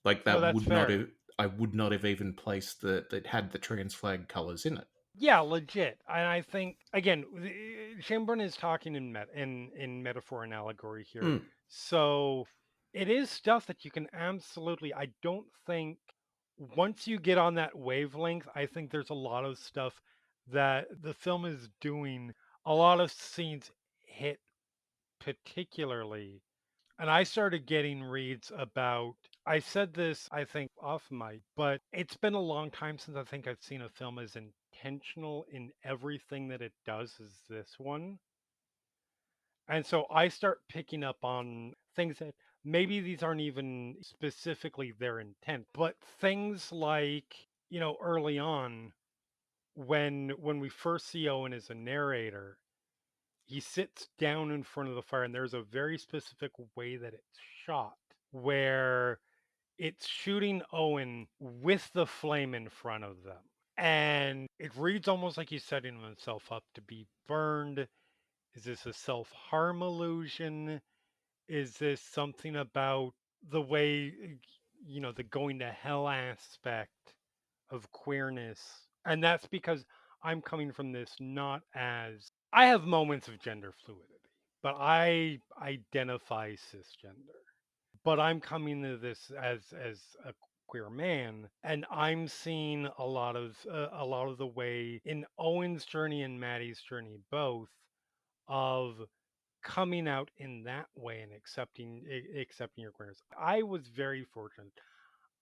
Like No, that that's would not fair. have. I would not have even placed that had the trans flag colors in it. Yeah, legit. And I think again, Schoenbrun is talking in in metaphor and allegory here. Mm. So it is stuff that you can absolutely. I don't think once you get on that wavelength, I think there's a lot of stuff that the film is doing. A lot of scenes hit particularly. And I started getting reads about, I said this, I think, off mic, but it's been a long time since I think I've seen a film as intentional in everything that it does as this one. And so I start picking up on things that maybe these aren't even specifically their intent, but things like, early on when we first see Owen as a narrator, he sits down in front of the fire and there's a very specific way that it's shot where it's shooting Owen with the flame in front of them. And it reads almost like he's setting himself up to be burned. Is this a self harm illusion? Is this something about the way, the going to hell aspect of queerness? And that's because I'm coming from this not as I have moments of gender fluidity, but I identify cisgender. But I'm coming to this as a queer man, and I'm seeing a lot of the way in Owen's journey and Maddie's journey both of coming out in that way and accepting your queerness. I was very fortunate.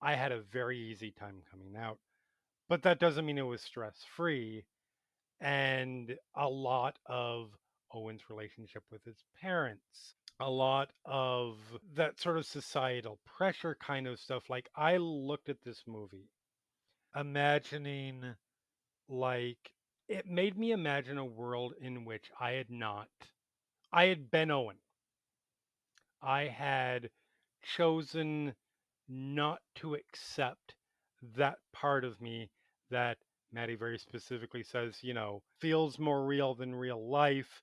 I had a very easy time coming out, but that doesn't mean it was stress free. And a lot of Owen's relationship with his parents, a lot of that sort of societal pressure kind of stuff. Like, I looked at this movie imagining, like, it made me imagine a world in which I had been Owen. I had chosen not to accept that part of me that Maddie very specifically says, feels more real than real life.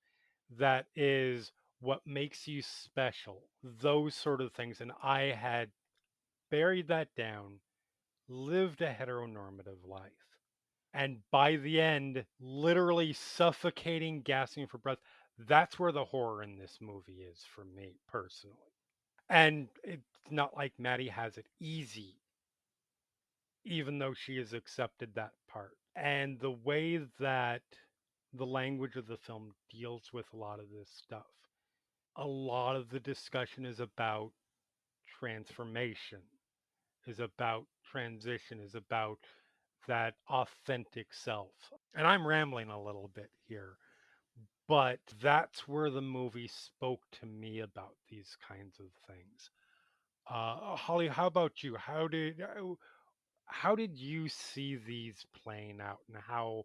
That is what makes you special. Those sort of things. And I had buried that down, lived a heteronormative life. And by the end, literally suffocating, gasping for breath. That's where the horror in this movie is for me personally. And it's not like Maddie has it easy, even though she has accepted that part. And the way that the language of the film deals with a lot of this stuff, a lot of the discussion is about transformation, is about transition, is about that authentic self. And I'm rambling a little bit here, but that's where the movie spoke to me about these kinds of things. Holly, how about you? How did you see these playing out, and how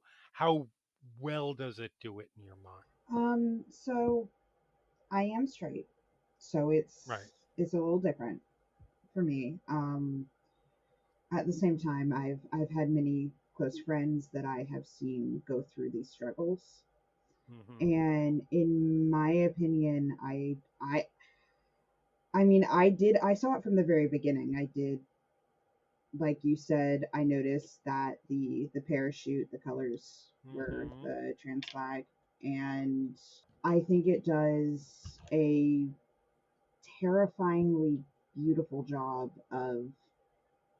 well does it do it in your mind? So I am straight, so Right. it's a little different for me. At the same time, I've had many close friends that I have seen go through these struggles, Hmm. and in my opinion, I mean, I saw it from the very beginning. I did, like you said, I noticed that the parachute, the colors were Hmm. the trans flag, and I think it does a terrifyingly beautiful job of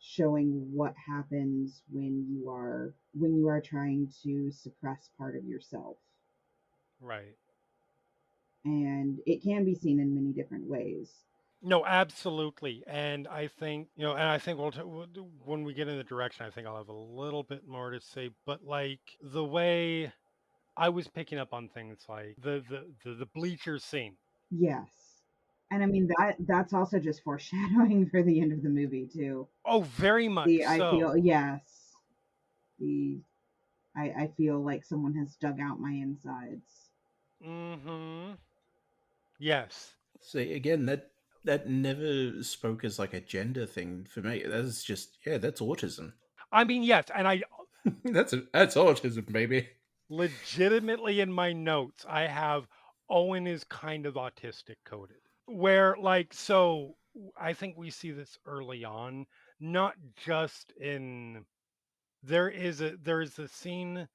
showing what happens when you are trying to suppress part of yourself, Right. and it can be seen in many different ways. No, absolutely. And I think, when we get in the direction, I think I'll have a little bit more to say. But like the way I was picking up on things like the bleacher scene. Yes, and I mean that's also just foreshadowing for the end of the movie too. Oh, very much The I feel so. yes, the I feel like someone has dug out my insides. Hmm. Yes. See, again, that never spoke as like a gender thing for me. That's just that's autism. I mean, yes, and I That's autism, baby. legitimately in my notes, I have Owen is kind of autistic coded. Where like so I think we see this early on not just in there is a scene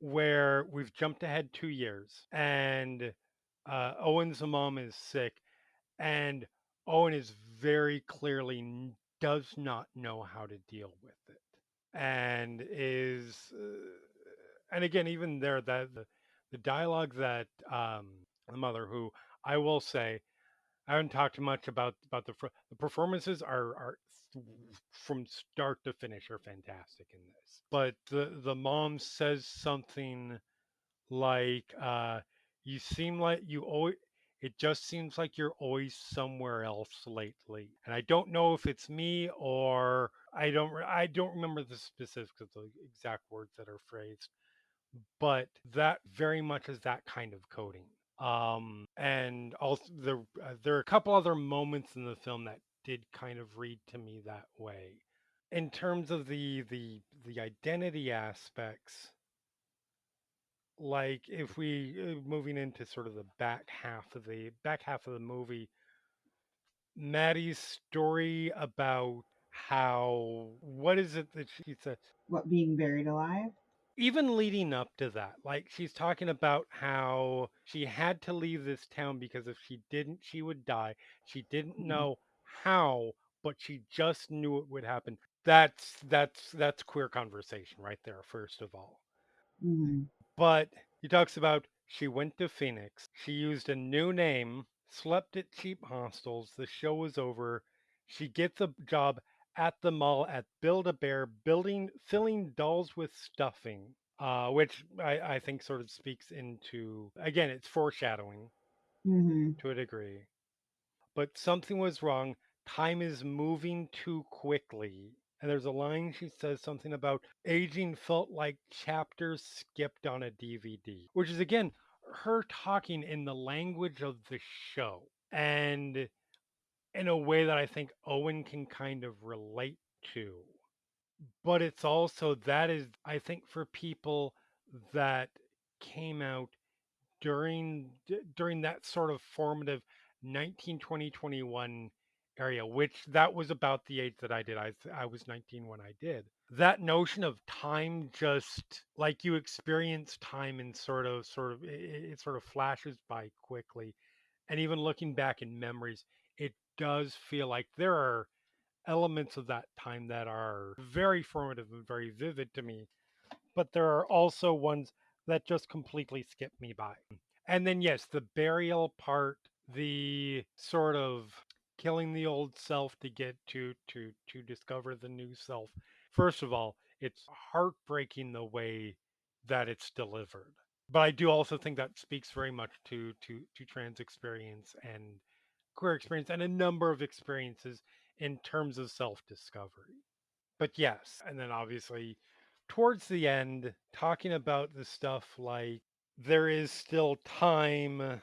where we've jumped ahead 2 years and Owen's mom is sick and Owen is very clearly does not know how to deal with it and is and again even there that the dialogue that the mother who I will say I haven't talked much about the performances are from start to finish are fantastic in this. But the mom says something like you seem like you always it just seems like you're always somewhere else lately. And I don't know if it's me or I don't remember the specifics of the exact words that are phrased, but that very much is that kind of coding. And also there are a couple other moments in the film that did kind of read to me that way. In terms of the identity aspects, like if we moving into sort of the back half of the movie, Maddie's story about how what is it that she said What, being buried alive? even leading up to that, like she's talking about how she had to leave this town because if she didn't, she would die. She didn't Mm-hmm. know how, but she just knew it would happen. That's queer conversation right there, first of all. Mm-hmm. But he talks about she went to Phoenix. She used a new name, slept at cheap hostels. The show was over. She gets a job at the mall at Build-A-Bear, filling dolls with stuffing, which I think sort of speaks into, again, it's foreshadowing Mm-hmm. to a degree. But something was wrong. Time is moving too quickly. And there's a line she says something about aging felt like chapters skipped on a DVD, which is again her talking in the language of the show and in a way that I think Owen can kind of relate to. But it's also that is, I think, for people that came out during that sort of formative 1920 21 area, which that was about the age that I did. I was 19 when I did. That notion of time, just like you experience time and it sort of flashes by quickly. And even looking back in memories, it does feel like there are elements of that time that are very formative and very vivid to me, but there are also ones that just completely skip me by. And then yes, the burial part, the sort of killing the old self to get to discover the new self. First of all, it's heartbreaking the way that it's delivered. But I do also think that speaks very much to trans experience and queer experience and a number of experiences in terms of self-discovery. But yes, and then obviously towards the end, talking about the stuff like there is still time,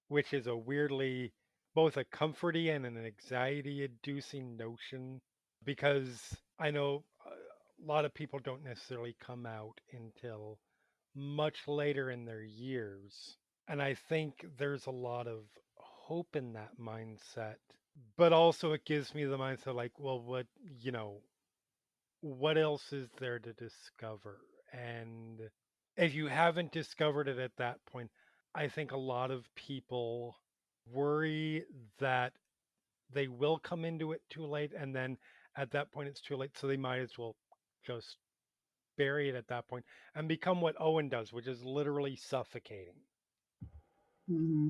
which is a weirdly both a comforting and an anxiety inducing notion because I know a lot of people don't necessarily come out until much later in their years. And I think there's a lot of hope in that mindset. But also, it gives me the mindset like, well, what else is there to discover? And if you haven't discovered it at that point, I think a lot of people worry that they will come into it too late. And then at that point, it's too late. So they might as well just bury it at that point and become what Owen does, which is literally suffocating. Mm-hmm.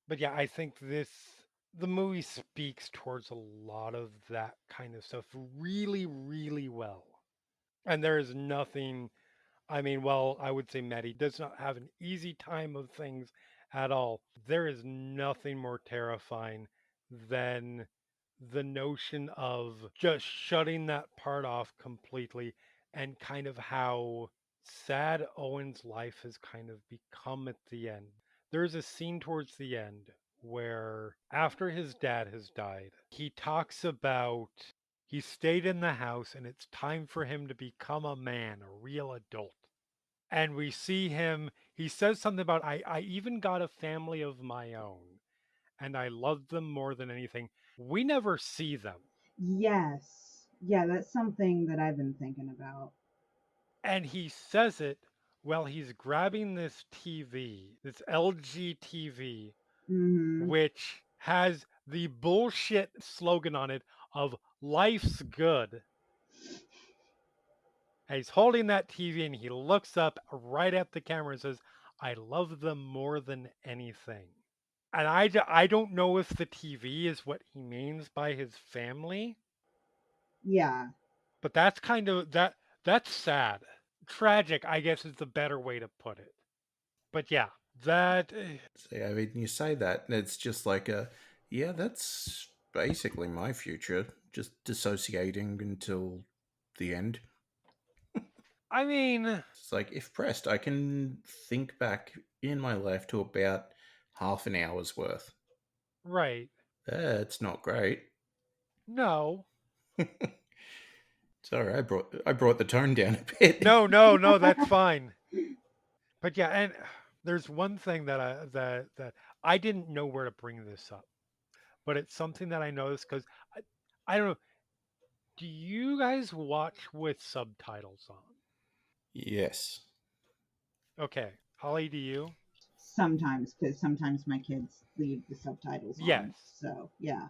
But yeah, I think the movie speaks towards a lot of that kind of stuff really, really well. And there is nothing, I mean, well, I would say Maddie does not have an easy time of things at all. There is nothing more terrifying than the notion of just shutting that part off completely and kind of how sad Owen's life has kind of become at the end. There's a scene towards the end where, after his dad has died, he talks about he stayed in the house and it's time for him to become a man, a real adult. And we see him, he says something about, I even got a family of my own and I love them more than anything. We never see them. Yes. Yeah, that's something that I've been thinking about. And he says it while he's grabbing this TV, this LG TV, Mm-hmm. which has the bullshit slogan on it of life's good. And he's holding that TV and he looks up right at the camera and says, I love them more than anything. And I don't know if the TV is what he means by his family, Yeah. but that's kind of that's sad. Tragic, I guess is the better way to put it. But yeah, that See, I mean, you say that, and it's just like yeah, that's basically my future, just dissociating until the end. I mean, It's like, if pressed, I can think back in my life to about half an hour's worth. right. That's not great. No. Sorry, I brought the tone down a bit. No, that's fine. But yeah, and there's one thing that I didn't know where to bring this up, but it's something that I noticed because I don't know. Do you guys watch with subtitles on? Yes. Okay, Holly, do you? Sometimes, because sometimes my kids leave the subtitles Yes, on. So, yeah.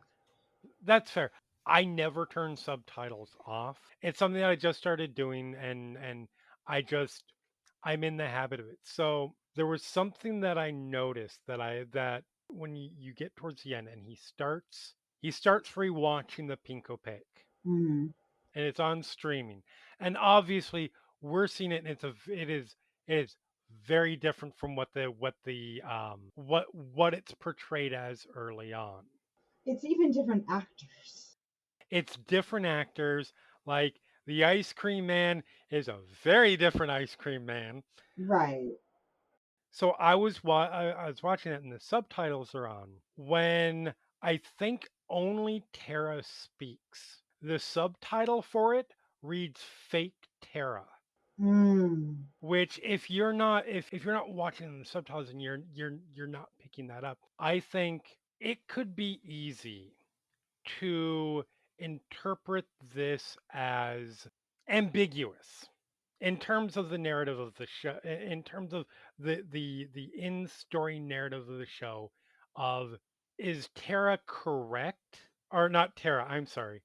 that's fair. I never turn subtitles off. It's something that I just started doing, and I just I'm in the habit of it. So there was something that I noticed that when you get towards the end and he starts rewatching the Pink Opaque Mm-hmm. and it's on streaming. And obviously we're seeing it and it is very different from what it's portrayed as early on. It's even different actors. It's different actors. Like the ice cream man is a very different ice cream man. Right. So I was watching it and the subtitles are on. When I think only Tara speaks, the subtitle for it reads fake Tara. Mm. Which if you're not watching the subtitles and you're not picking that up, I think it could be easy to interpret this as ambiguous in terms of the narrative of the show, in terms of the in story narrative of the show. Of is Tara correct or not? Tara, I'm sorry.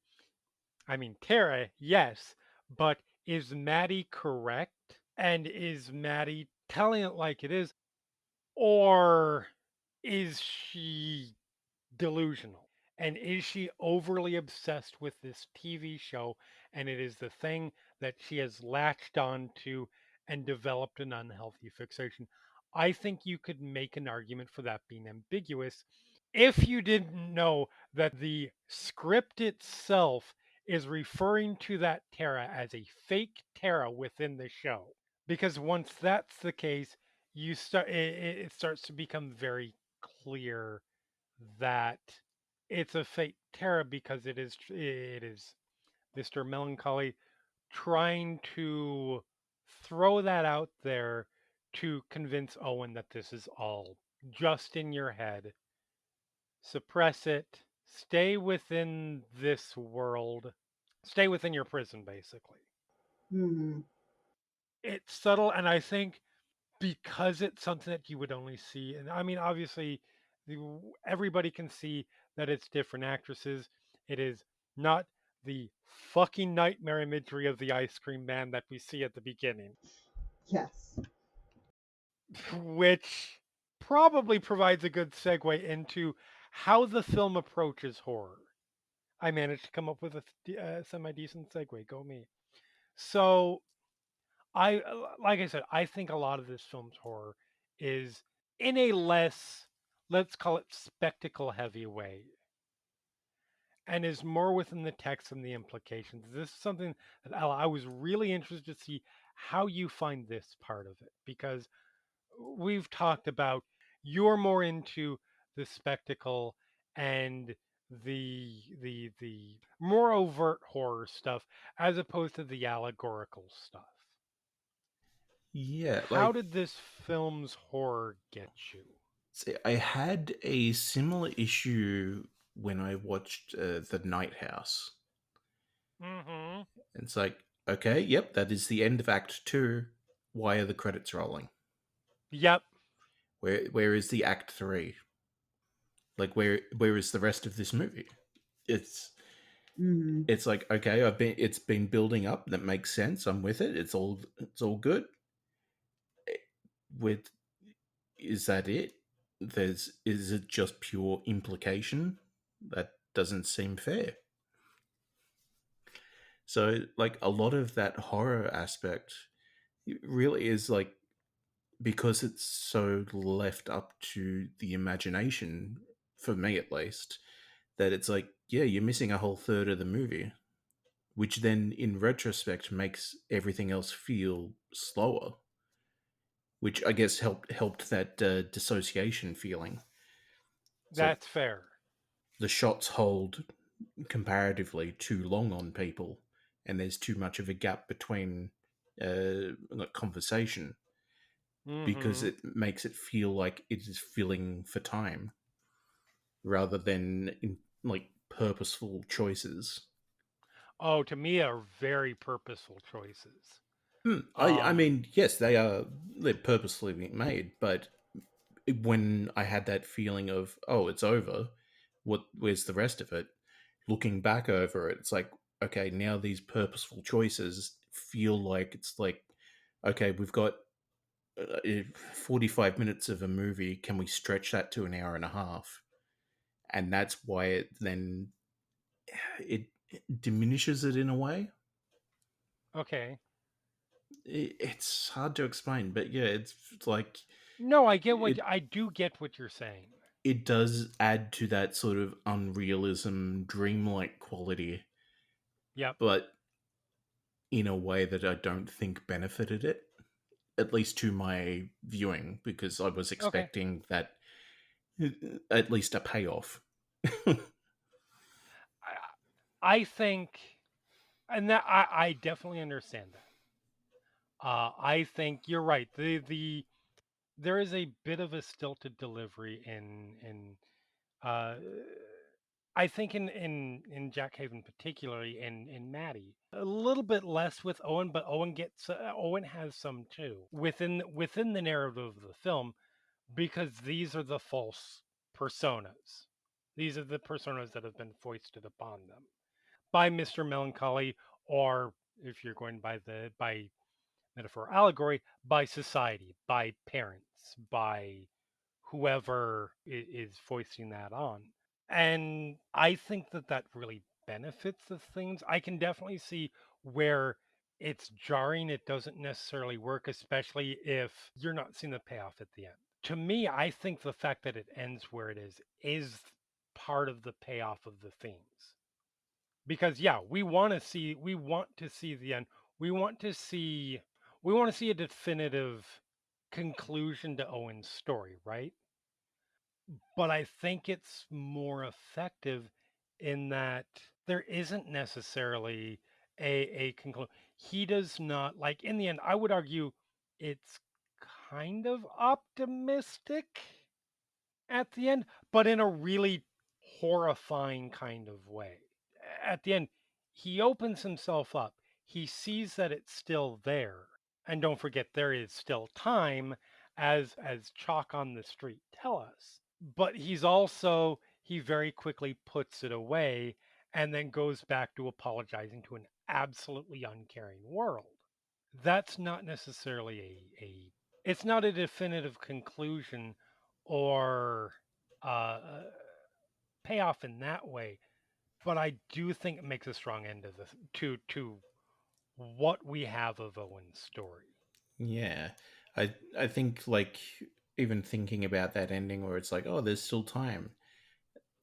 I mean Tara, yes, but is Maddie correct? And is Maddie telling it like it is, or is she delusional? And is she overly obsessed with this TV show and it is the thing that she has latched on to and developed an unhealthy fixation? I think you could make an argument for that being ambiguous if you didn't know that the script itself is referring to that Tara as a fake Tara within the show. Because once that's the case, it starts to become very clear that it's a fake Terra because it is Mr. Melancholy trying to throw that out there to convince Owen that this is all just in your head. Suppress it. Stay within this world. Stay within your prison, basically. Mm-hmm. It's subtle, and I think because it's something that you would only see, and I mean, obviously, everybody can see that it's different actresses. It is not the fucking nightmare imagery of the ice cream man that we see at the beginning, Yes. which probably provides a good segue into how the film approaches horror. I managed to come up with a semi decent segue. Go me. So like I said, I think a lot of this film's horror is in a less, let's call it spectacle heavy way, and is more within the text and the implications. This is something that I was really interested to see how you find this part of it, because we've talked about you're more into the spectacle and the more overt horror stuff as opposed to the allegorical stuff. Yeah, How like, did this film's horror get you? see, I had a similar issue when I watched The Night House. Mm-hmm. It's like, okay, yep, that is the end of Act 2. Why are the credits rolling? Yep. Where is the Act 3? Like, where is the rest of this movie? It's Mm-hmm. it's like, okay, it's been building up. That makes sense. I'm with it. It's all good. With Is that it? Is it just pure implication? That doesn't seem fair. So, like, a lot of that horror aspect really is like, because it's so left up to the imagination, for me at least, that it's like, yeah, you're missing a whole third of the movie, which then in retrospect makes everything else feel slower, which I guess helped that dissociation feeling. It's like That's fair. the shots hold comparatively too long on people, and there's too much of a gap between like conversation, because Mm-hmm. it makes it feel like it is filling for time rather than in like purposeful choices. Oh, to me, are very purposeful choices. I mean, yes, they're purposefully being made, but when I had that feeling of, oh, it's over, where's the rest of it? Looking back over it, it's like, okay, now these purposeful choices feel like it's like, okay, we've got 45 minutes of a movie. Can we stretch that to an hour and a half? And that's why it diminishes it in a way. Okay. It's hard to explain, but yeah, it's like No, it I do get what you're saying. it does add to that sort of unrealism, dreamlike quality, Yep. but in a way that I don't think benefited it, at least to my viewing, because I was Okay. expecting that at least a payoff. I think, and that I definitely understand that. I think you're right. There is a bit of a stilted delivery uh, I think in Jack Haven particularly in Maddie a little bit less with Owen, but Owen has some too within the narrative of the film, because these are the false personas. These are the personas that have been foisted upon them by Mr. Melancholy, or if you're going by metaphor allegory, by society, by parents, by whoever is foisting that on. And I think that really benefits the things. I can definitely see where it's jarring. It doesn't necessarily work, especially if you're not seeing the payoff at the end. To me, I think the fact that it ends where it is part of the payoff of the themes. Because yeah, we want to see the end. We want to see we want to see a definitive conclusion to Owen's story, right? But I think it's more effective in that there isn't necessarily a conclusion. He does not, like, in the end, I would argue it's kind of optimistic at the end, but in a really horrifying kind of way. At the end, he opens himself up. He sees that it's still there. And don't forget, there is still time, as Chalk on the Street tell us. But he very quickly puts it away and then goes back to apologizing to an absolutely uncaring world. That's not necessarily a it's not a definitive conclusion or uh, payoff in that way, but I do think it makes a strong end of this to what we have of Owen's story. Yeah, I think, like, even thinking about that ending where it's like, oh, there's still time.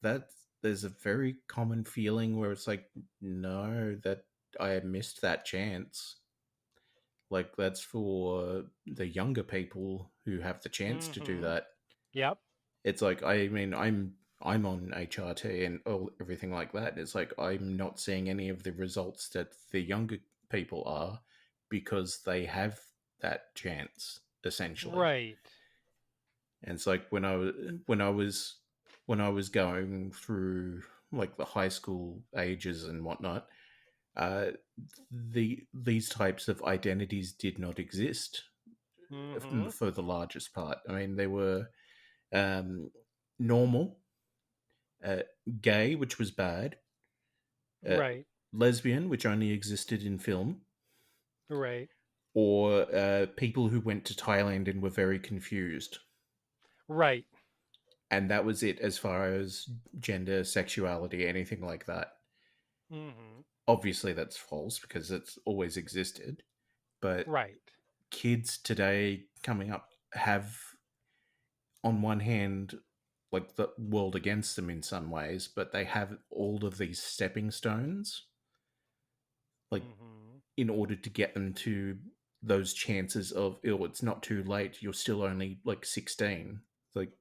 That There's a very common feeling where it's like, no, that I missed that chance. Like, that's for the younger people who have the chance to do Mm-hmm. that. Yep. It's like, I mean, I'm on HRT and everything like that. It's like I'm not seeing any of the results that the younger people are, because they have that chance essentially. Right. And it's like when I was going through like the high school ages and whatnot, uh, these types of identities did not exist Mm-hmm. for the largest part. I mean, they were um, normal, uh, gay, which was bad, uh, Right. lesbian, which only existed in film, Right. or people who went to Thailand and were very confused. Right. And that was it as far as gender, sexuality, anything like that. Mm-hmm. Obviously, that's false because it's always existed. But Right. kids today coming up have, on one hand, like the world against them in some ways, but they have all of these stepping stones, like Mm-hmm. in order to get them to those chances of, oh, it's not too late, you're still only like 16. Like,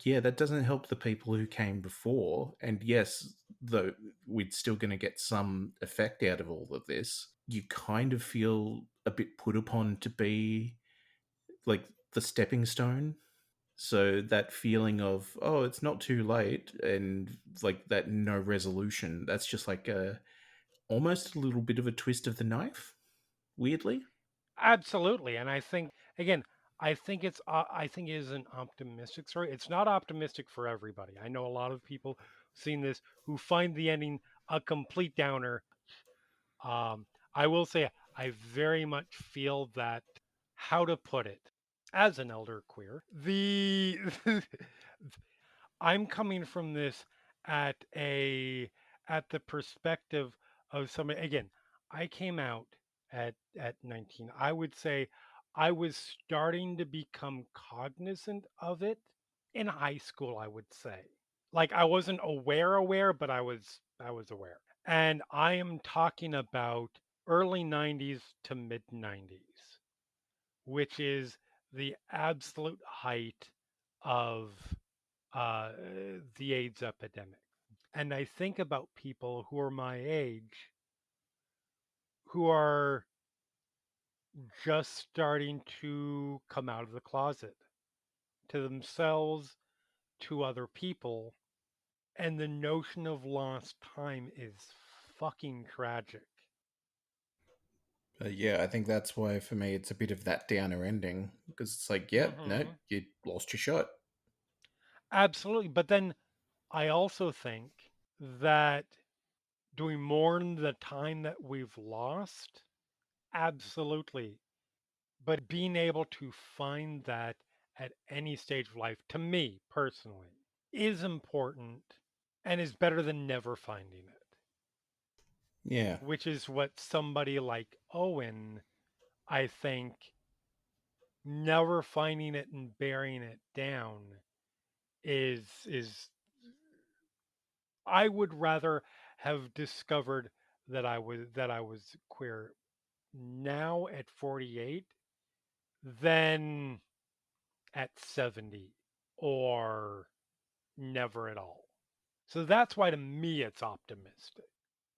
yeah, that doesn't help the people who came before. And yes, though, we're still going to get some effect out of all of this. You kind of feel a bit put upon to be like the stepping stone. So that feeling of, oh, it's not too late, and like that no resolution, that's just like a almost a little bit of a twist of the knife, weirdly. Absolutely. And I think again, I think it is an optimistic story. It's not optimistic for everybody. I know a lot of people seen this who find the ending a complete downer. Um, I will say I very much feel that how to put it as an elder queer, the I'm coming from this at a at the perspective of somebody again. I came out at 19. I would say I was starting to become cognizant of it in high school, I would say. Like I wasn't aware, but I was aware. And I am talking about early 90s to mid 90s, which is the absolute height of uh, the AIDS epidemic. And I think about people who are my age who are just starting to come out of the closet to themselves, to other people. And the notion of lost time is fucking tragic. Yeah, I think that's why for me it's a bit of that downer ending because it's like, yeah, no, Hmm. you lost your shot. Absolutely. But then I also think that do we mourn the time that we've lost? Absolutely. But being able to find that at any stage of life, to me personally, is important and is better than never finding it, Yeah, which is what somebody like Owen, I think, never finding it and burying it down is I would rather have discovered that I was queer now at 48 than at 70 or never at all. So that's why to me it's optimistic.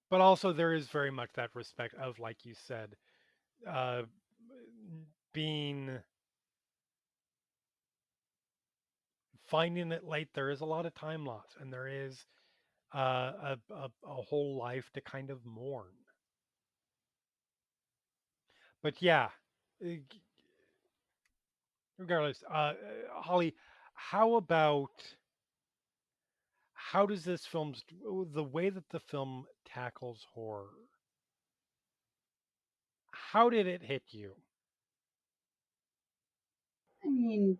But also there is very much that respect of, like you said, uh, being finding it late. There is a lot of time loss, and there is a whole life to kind of mourn. But yeah, uh, regardless, Holly, how about how does this film the way that the film tackles horror? How did it hit you? I mean,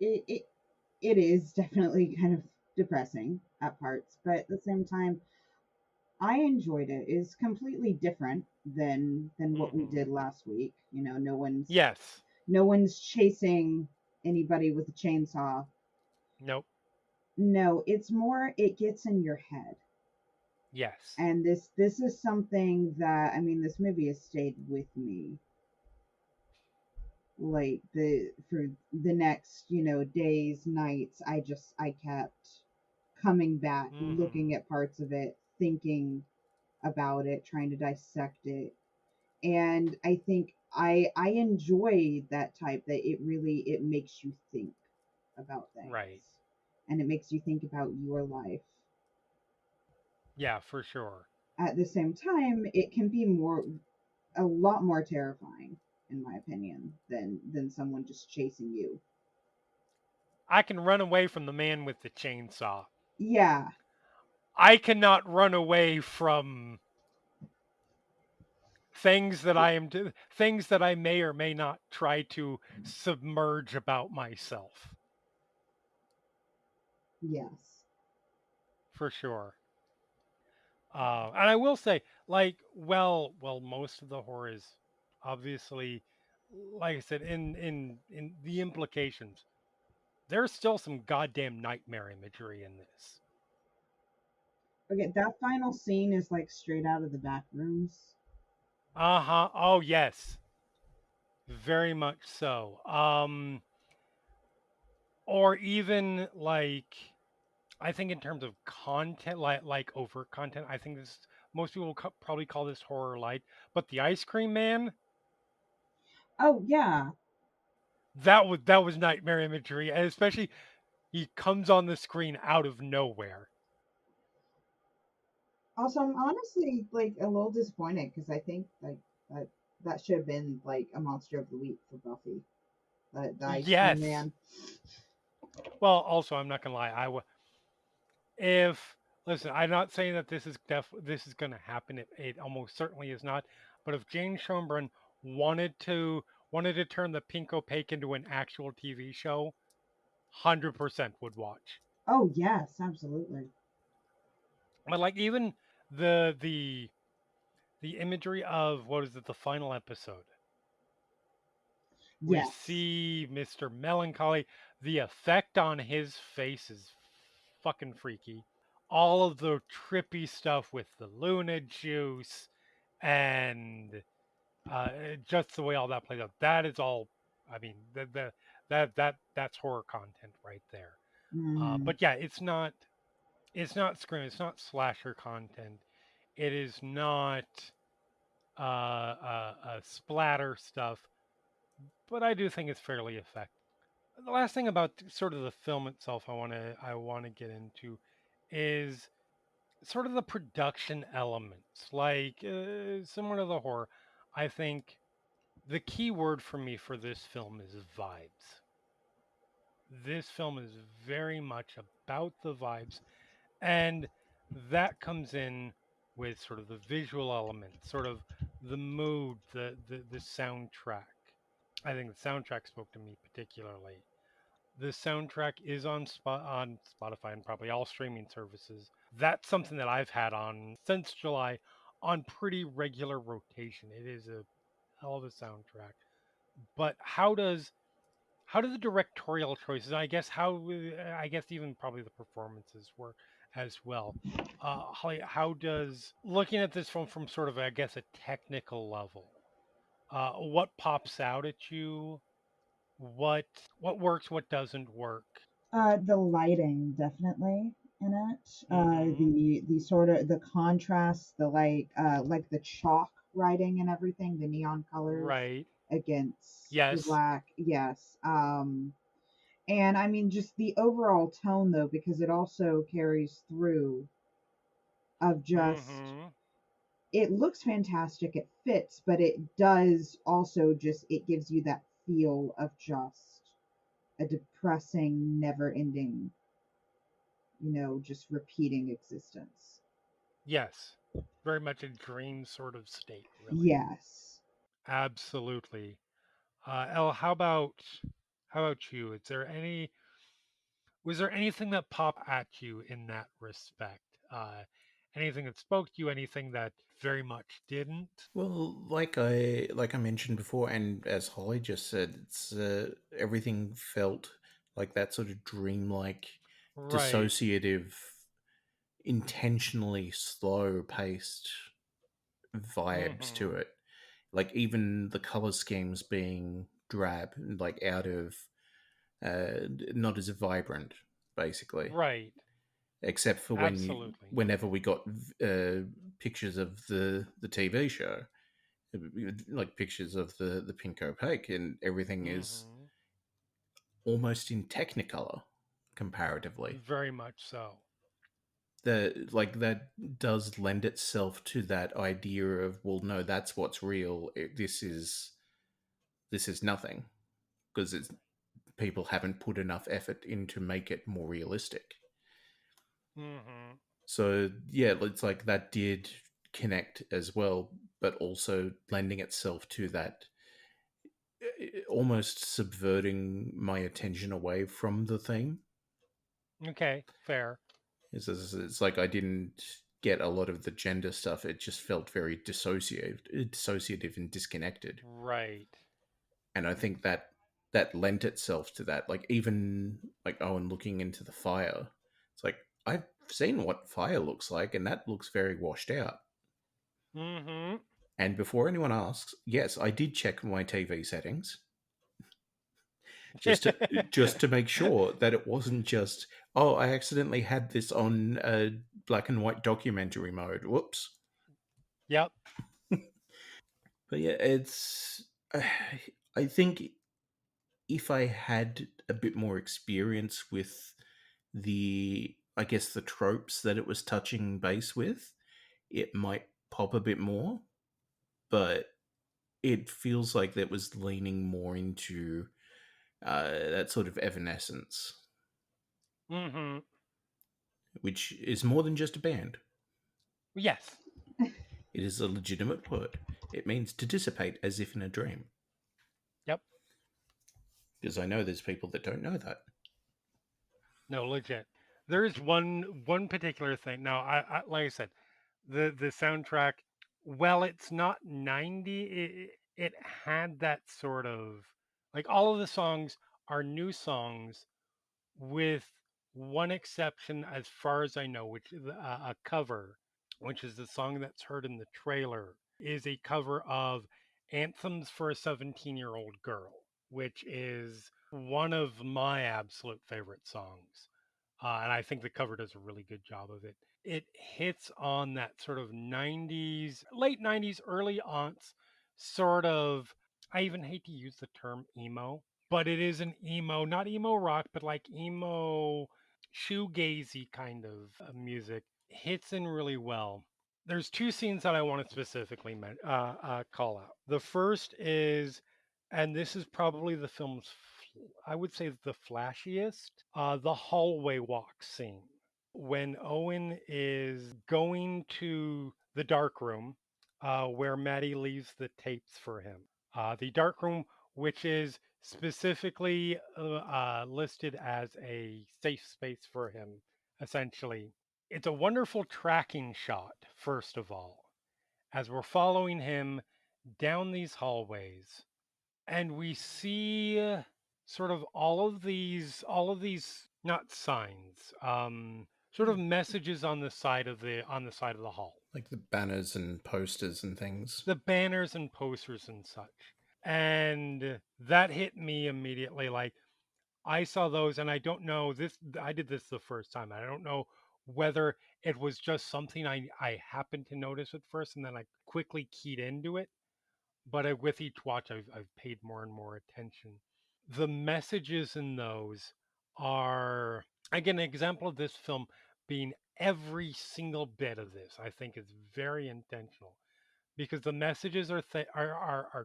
it it is definitely kind of depressing at parts, but at the same time, I enjoyed it. It's completely different than what we Hmm. did last week. You know, Yes. no one's chasing anybody with a chainsaw. Nope. No, it's more it gets in your head. Yes. And this is something that I mean this movie has stayed with me like the for the next, you know, days, nights. I kept coming back, looking Hmm. at parts of it, thinking about it, trying to dissect it. And I think I enjoy that type that it really it makes you think about Right. things and it makes you think about your life. Yeah, for sure. at the same time, it can be a lot more terrifying, in my opinion, than someone just chasing you. I can run away from the man with the chainsaw. Yeah, I cannot run away from things that things that I may or may not try to submerge about myself. yes. For sure. And I will say, like, most of the horror is obviously, like I said, in the implications. There's still some goddamn nightmare imagery in this. Okay, that final scene is like straight out of the back rooms. Uh huh. Oh yes, very much so. Or even like, I think in terms of content, like overt content, I think this most people will probably call this horror light. But the ice cream man, Oh yeah. that was nightmare imagery, and especially he comes on the screen out of nowhere. Also, I'm honestly like a little disappointed because I think like that that should have been like a monster of the week for Buffy. The ice cream Yes. man. Well, also I'm not gonna lie. If listen, I'm not saying that this is gonna happen. It almost certainly is not. But if Jane Schoenbrun wanted to turn the Pink Opaque into an actual TV show, 100% would watch. Oh yes, absolutely. But like even the the the imagery of what is it, the final episode. We Yes. see Mr. Melancholy. The effect on his face is fucking freaky. All of the trippy stuff with the Luna juice and just the way all that plays out. That is all. I mean, that's horror content right there. Mm. But yeah, it's not. It's not scream. It's not slasher content. It is not splatter stuff. But I do think it's fairly effective. The last thing about sort of the film itself I want to get into is sort of the production elements. Like similar to the horror, I think the key word for me for this film is vibes. This film is very much about the vibes, and that comes in with sort of the visual elements, sort of the mood, the soundtrack. I think the soundtrack spoke to me particularly. The soundtrack is on Spotify and probably all streaming services. That's something that I've had on since July on pretty regular rotation. It is a hell of a soundtrack. But how do the directorial choices? I guess even probably the performances work as well. Holly, how does looking at this from sort of I guess a technical level? What pops out at you? What what works? What doesn't work? The lighting definitely in it. Mm-hmm. The sort of the contrast, the like the chalk writing and everything, the neon colors Right. against the Yes. black. Yes. And I mean just the overall tone though, because it also carries through of just Mm-hmm. it looks fantastic, it fits, but it does also just it gives you that feel of just a depressing, never ending, just repeating existence. Yes. Very much a dream sort of state, really. Yes. Absolutely. Elle, how about you? Was there anything that popped at you in that respect? Anything that spoke to you? Anything that very much didn't? Well, like I mentioned before, and as Holly just said, it's everything felt like that sort of dreamlike, Right. dissociative, intentionally slow paced vibes to Mm-hmm. it. Like even the color schemes being drab, like out of not as vibrant, basically. Right. Except for Absolutely. whenever we got pictures of the TV show, like pictures of the Pink Opaque, and everything is Mm-hmm. almost in Technicolor comparatively. Very much so. that does lend itself to that idea of, well, no, that's what's real. This is nothing because it's people haven't put enough effort in to make it more realistic. Mm-hmm. So yeah, it's like that did connect as well, but also lending itself to that, almost subverting my attention away from the theme. Okay, fair. It's like I didn't get a lot of the gender stuff. It just felt very dissociative and disconnected. Right. And I think that lent itself to that. Like even like Owen looking into the fire, it's like I've seen what fire looks like, and that looks very washed out. Mm-hmm. And before anyone asks, yes, I did check my TV settings just to make sure that it wasn't just, oh, I accidentally had this on black and white documentary mode. Whoops. Yep. But yeah, I think if I had a bit more experience with I guess the tropes that it was touching base with, it might pop a bit more. But it feels like that was leaning more into that sort of evanescence, Mm-hmm. which is more than just a band. Yes. It is a legitimate word. It means to dissipate as if in a dream. Yep. Because I know there's people that don't know that. No, legit. There is one particular thing. Now, I like I said, the soundtrack. Well, it's not 90. It had that sort of like all of the songs are new songs with one exception, as far as I know, which is a cover, which is the song that's heard in the trailer, is a cover of Anthems for a 17-Year-Old Girl, which is one of my absolute favorite songs. And I think the cover does a really good job of it. It hits on that sort of 90s, late 90s, early aunts sort of, I even hate to use the term emo, but it is an emo, not emo rock, but like emo shoegazy kind of music. Hits in really well. There's two scenes that I want to specifically call out. The first is, and this is probably the film's, I would say, the flashiest, the hallway walk scene. When Owen is going to the dark room where Maddie leaves the tapes for him. The dark room, which is specifically listed as a safe space for him, essentially. It's a wonderful tracking shot, first of all, as we're following him down these hallways, and we see sort of all of these not signs, sort of messages on the side of the hall, Like the banners and posters and things. the banners and posters and such. And that hit me immediately. Like I saw those, and I don't know this. I did this the first time. I don't know whether it was just something I happened to notice at first, and then I quickly keyed into it. But with each watch, I've paid more and more attention. The messages in those are, again, an example of this film being every single bit of this. I think is very intentional because the messages are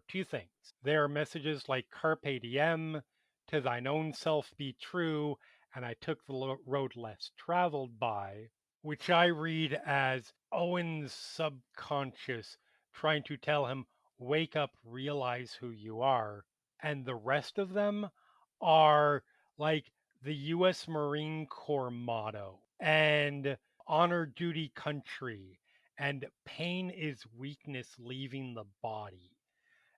two things. They are messages like carpe diem, to thine own self be true, and I took the road less traveled by, which I read as Owen's subconscious trying to tell him, wake up, realize who you are. And the rest of them are like the US Marine Corps motto and honor duty country and pain is weakness leaving the body.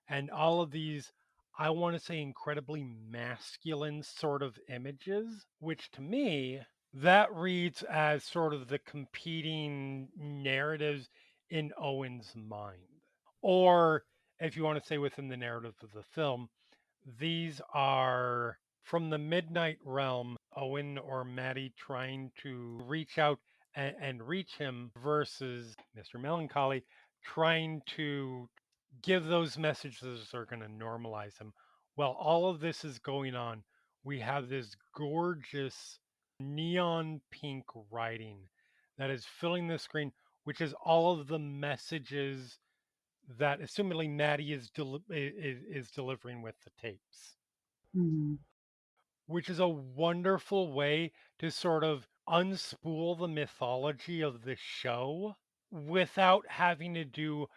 And all of these, I want to say, incredibly masculine sort of images, which to me, that reads as sort of the competing narratives in Owen's mind. Or if you want to say within the narrative of the film, these are from the Midnight Realm, Owen or Maddie trying to reach out and reach him versus Mr. Melancholy trying to give those messages that are going to normalize him. Well, all of this is going on. We have this gorgeous neon pink writing that is filling the screen, which is all of the messages that assumedly Maddie is delivering with the tapes, Mhm. which is a wonderful way to sort of unspool the mythology of the show without having to do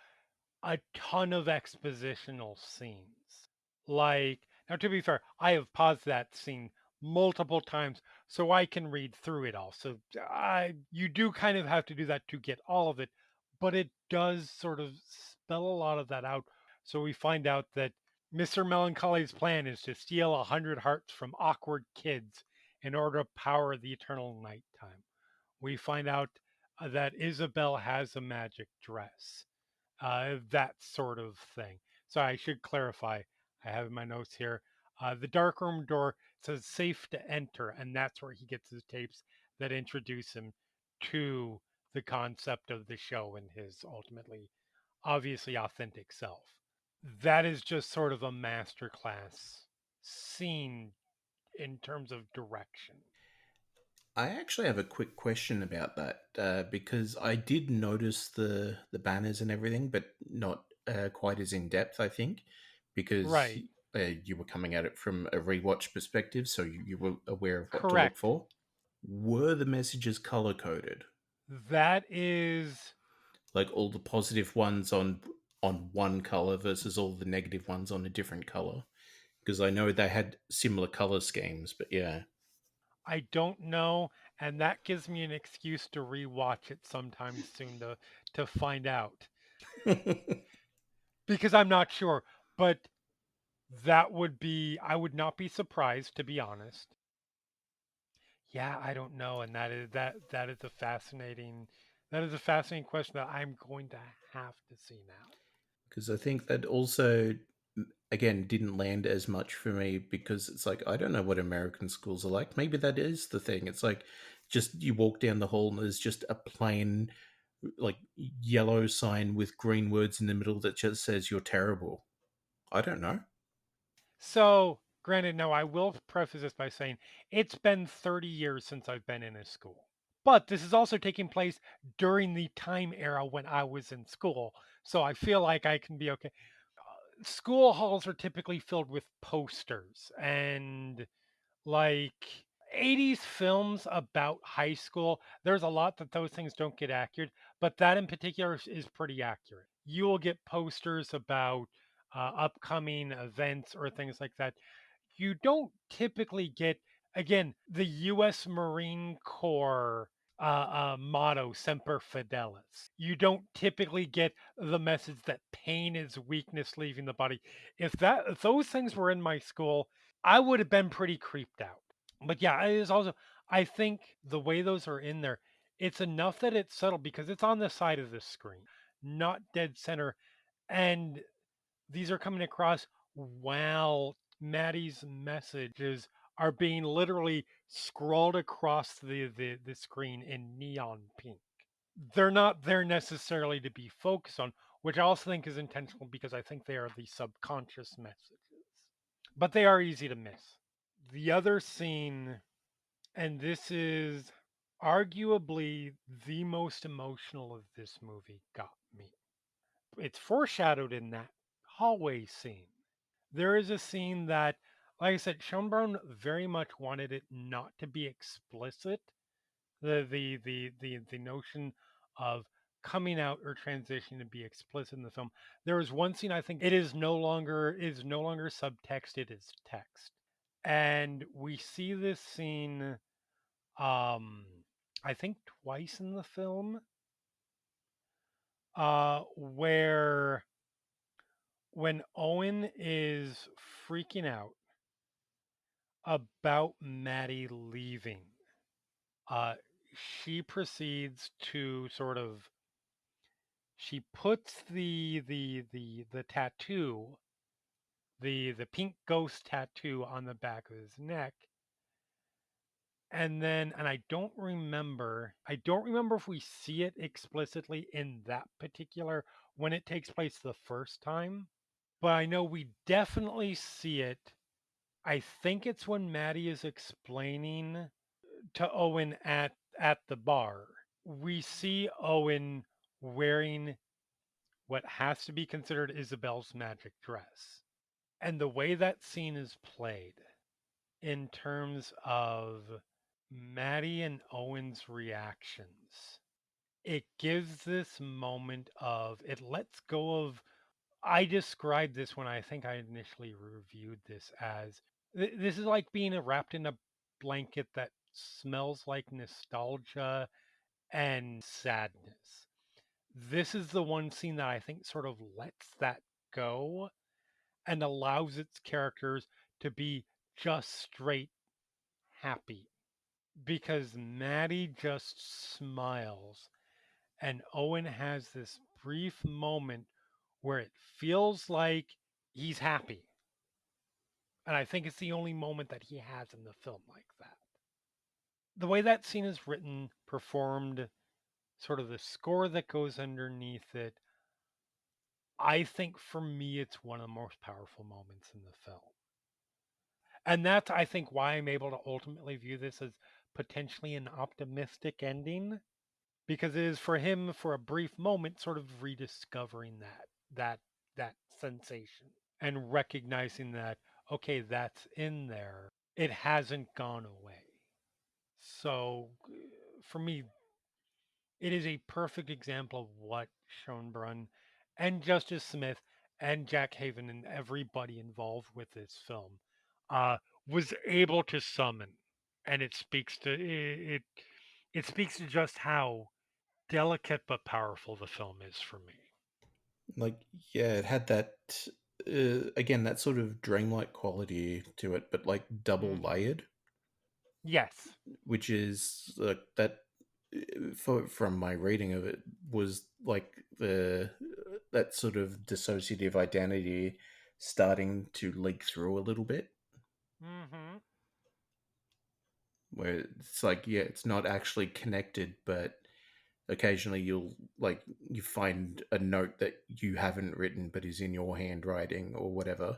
a ton of expositional scenes. Like, now to be fair, I have paused that scene multiple times so I can read through it all. So you do kind of have to do that to get all of it, but it does sort of spell a lot of that out. So we find out that Mr. Melancholy's plan is to steal 100 hearts from awkward kids in order to power the eternal nighttime. We find out that Isabel has a magic dress, that sort of thing. So I should clarify. I have in my notes here. The darkroom door says safe to enter, and that's where he gets his tapes that introduce him to the concept of the show and his ultimately, obviously authentic self. That is just sort of a masterclass scene in terms of direction. I actually have a quick question about that because I did notice the banners and everything, but not quite as in depth. I think because Right. you were coming at it from a rewatch perspective, so you were aware of what to look Correct. for. Were the messages color coded? That is Like all the positive ones on one color versus all the negative ones on a different color? Because I know they had similar color schemes, but yeah. I don't know, and that gives me an excuse to rewatch it sometime soon to find out because I'm not sure. But that would be I would not be surprised, to be honest. Yeah, I don't know, and that is a fascinating question that I'm going to have to see now. Because I think that also, again, didn't land as much for me because it's like, I don't know what American schools are like. Maybe that is the thing. It's like, just you walk down the hall and there's just a plain, like, yellow sign with green words in the middle that just says you're terrible. I don't know. So, granted, no, I will preface this by saying it's been 30 years since I've been in a school. But this is also taking place during the time era when I was in school. So I feel like I can be okay. School halls are typically filled with posters and like 80s films about high school. There's a lot that those things don't get accurate, but that in particular is pretty accurate. You will get posters about upcoming events or things like that. You don't typically get, again, the U.S. Marine Corps motto "Semper Fidelis." You don't typically get the message that pain is weakness leaving the body. If those things were in my school, I would have been pretty creeped out. But yeah, it is also, I think the way those are in there, it's enough that it's subtle because it's on the side of the screen, not dead center. And these are coming across while Maddie's messages are being literally scrawled across the screen in neon pink. They're not there necessarily to be focused on, which I also think is intentional because I think they are the subconscious messages. But they are easy to miss. The other scene, and this is arguably the most emotional of this movie, got me. It's foreshadowed in that hallway scene. There is a scene that, like I said, Schoenbrun very much wanted it not to be explicit. The notion of coming out or transition to be explicit in the film. There is one scene I think it is no longer subtext, it is text. And we see this scene um I think twice in the film, where when Owen is freaking out about Maddie leaving, uh, she proceeds to sort of she puts the tattoo, the pink ghost tattoo on the back of his neck, and then and I don't remember if we see it explicitly in that particular when it takes place the first time, but I know we definitely see it. I think it's when Maddie is explaining to Owen at the bar we see Owen wearing what has to be considered Isabel's magic dress. And the way that scene is played in terms of Maddie and Owen's reactions, it gives this moment of, it lets go of, I described this when I think I initially reviewed this as, this is like being wrapped in a blanket that smells like nostalgia and sadness. This is the one scene that I think sort of lets that go and allows its characters to be just straight happy, because Maddie just smiles and Owen has this brief moment where it feels like he's happy. And I think it's the only moment that he has in the film like that. The way that scene is written, performed, sort of the score that goes underneath it, I think for me it's one of the most powerful moments in the film. And that's, I think, why I'm able to ultimately view this as potentially an optimistic ending, because it is for him, for a brief moment, sort of rediscovering that that sensation and recognizing that, okay, that's in there. It hasn't gone away. So for me, it is a perfect example of what Schoenbrun and Justice Smith and Jack Haven and everybody involved with this film uh, was able to summon, and it speaks to it speaks to just how delicate but powerful the film is for me. Like, yeah, it had that again, that sort of dreamlike quality to it, but like double Hmm. layered, Yes. which is that from my reading of it was like the that sort of dissociative identity starting to leak through a little bit, Hmm. where it's like, yeah, it's not actually connected, but occasionally you'll like you find a note that you haven't written but is in your handwriting or whatever.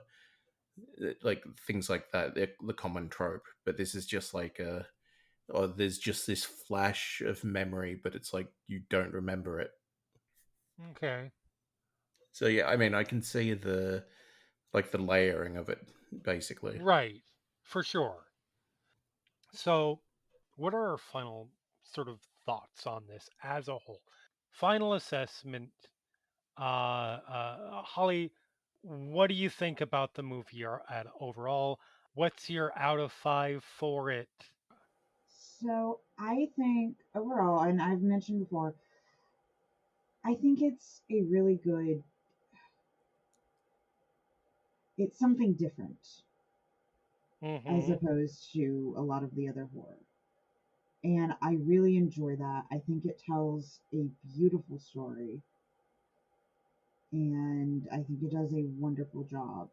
Like things like that, they're the common trope, but this is just like a, or there's just this flash of memory, but it's like you don't remember it. Okay. So yeah, I mean, I can see the like the layering of it, basically. Right. For sure. So, what are our final sort of thoughts on this as a whole? Final assessment. Holly, what do you think about the movie at overall? What's your out of five for it? So I think overall, and I've mentioned before, I think it's a really good, it's something different as Mm-hmm. opposed to a lot of the other horror. And I really enjoy that. I think it tells a beautiful story, and I think it does a wonderful job.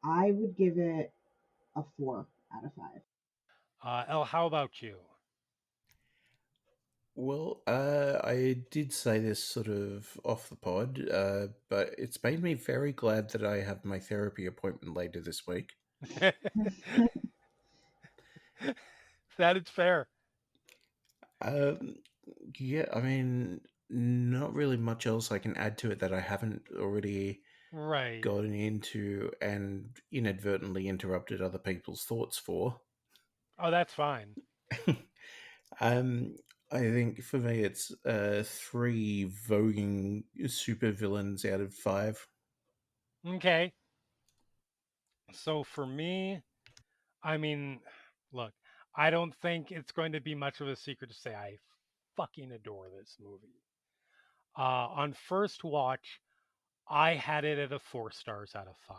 I would give it a 4 out of 5. Elle, how about you? Well, I did say this sort of off the pod, but it's made me very glad that I have my therapy appointment later this week. That is fair. Um, yeah, I mean, not really much else I can add to it that I haven't already Right. gotten into and inadvertently interrupted other people's thoughts for. Oh, that's fine. um, I think for me it's three voguing supervillains out of five. Okay. So for me, I mean, look, I don't think it's going to be much of a secret to say I fucking adore this movie. On first watch, I had it at a 4 stars out of 5.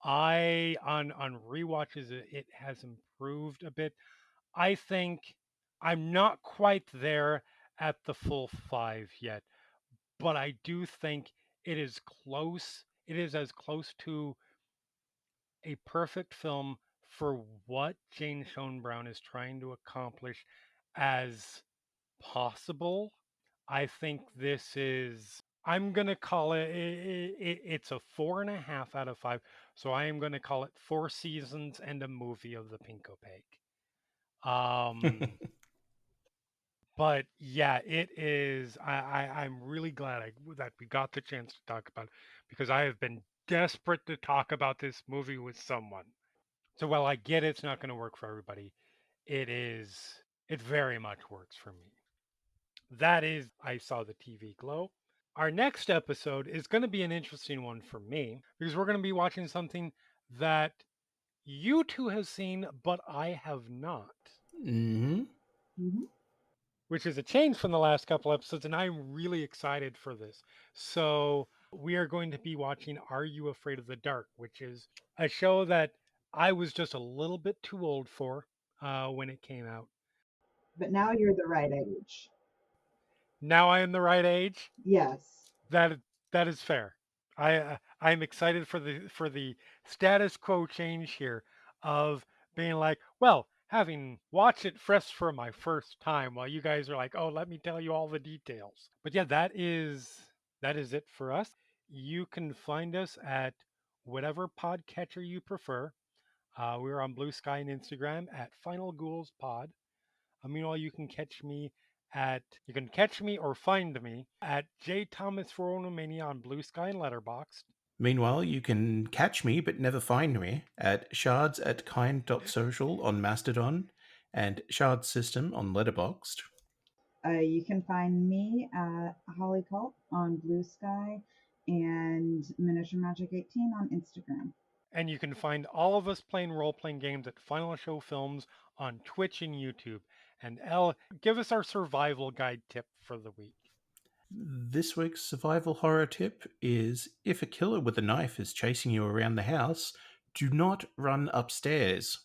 I on rewatches it has improved a bit. I think I'm not quite there at the full 5 yet, but I do think it is close. It is as close to a perfect film for what Jane Schoenbrun is trying to accomplish as possible. I think this is, I'm going to call it's a 4.5 out of 5. So I am going to call it 4 seasons and a movie of the Pink Opaque. Um, But yeah, it is. I'm really glad that we got the chance to talk about it because I have been desperate to talk about this movie with someone. So while I get it's not going to work for everybody, it is. It very much works for me. That is, I saw the TV glow. Our next episode is going to be an interesting one for me because we're going to be watching something that you two have seen, but I have not. Mm-hmm. Mhm. Which is a change from the last couple episodes, and I'm really excited for this. So, we are going to be watching Are You Afraid of the Dark, which is a show that I was just a little bit too old for when it came out. But now you're the right age. Now I am the right age. Yes. That that is fair. I'm excited for the status quo change here of being like, well, having watched it fresh for my first time, while you guys are like, oh, let me tell you all the details. But yeah, that is it for us. You can find us at whatever podcatcher you prefer. We're on Blue Sky and Instagram at Final Ghouls Pod. Meanwhile, you can catch me or find me at J Thomas Romania on Blue Sky and Letterboxd. Meanwhile, you can catch me but never find me at shards@kind.social on Mastodon and Shards System on Letterboxd. You can find me at Holly Cult on Blue Sky and Miniature Magic 18 on Instagram. And you can find all of us playing role playing games at Final Show Films on Twitch and YouTube. And Elle, give us our survival guide tip for the week. This week's survival horror tip is if a killer with a knife is chasing you around the house, do not run upstairs.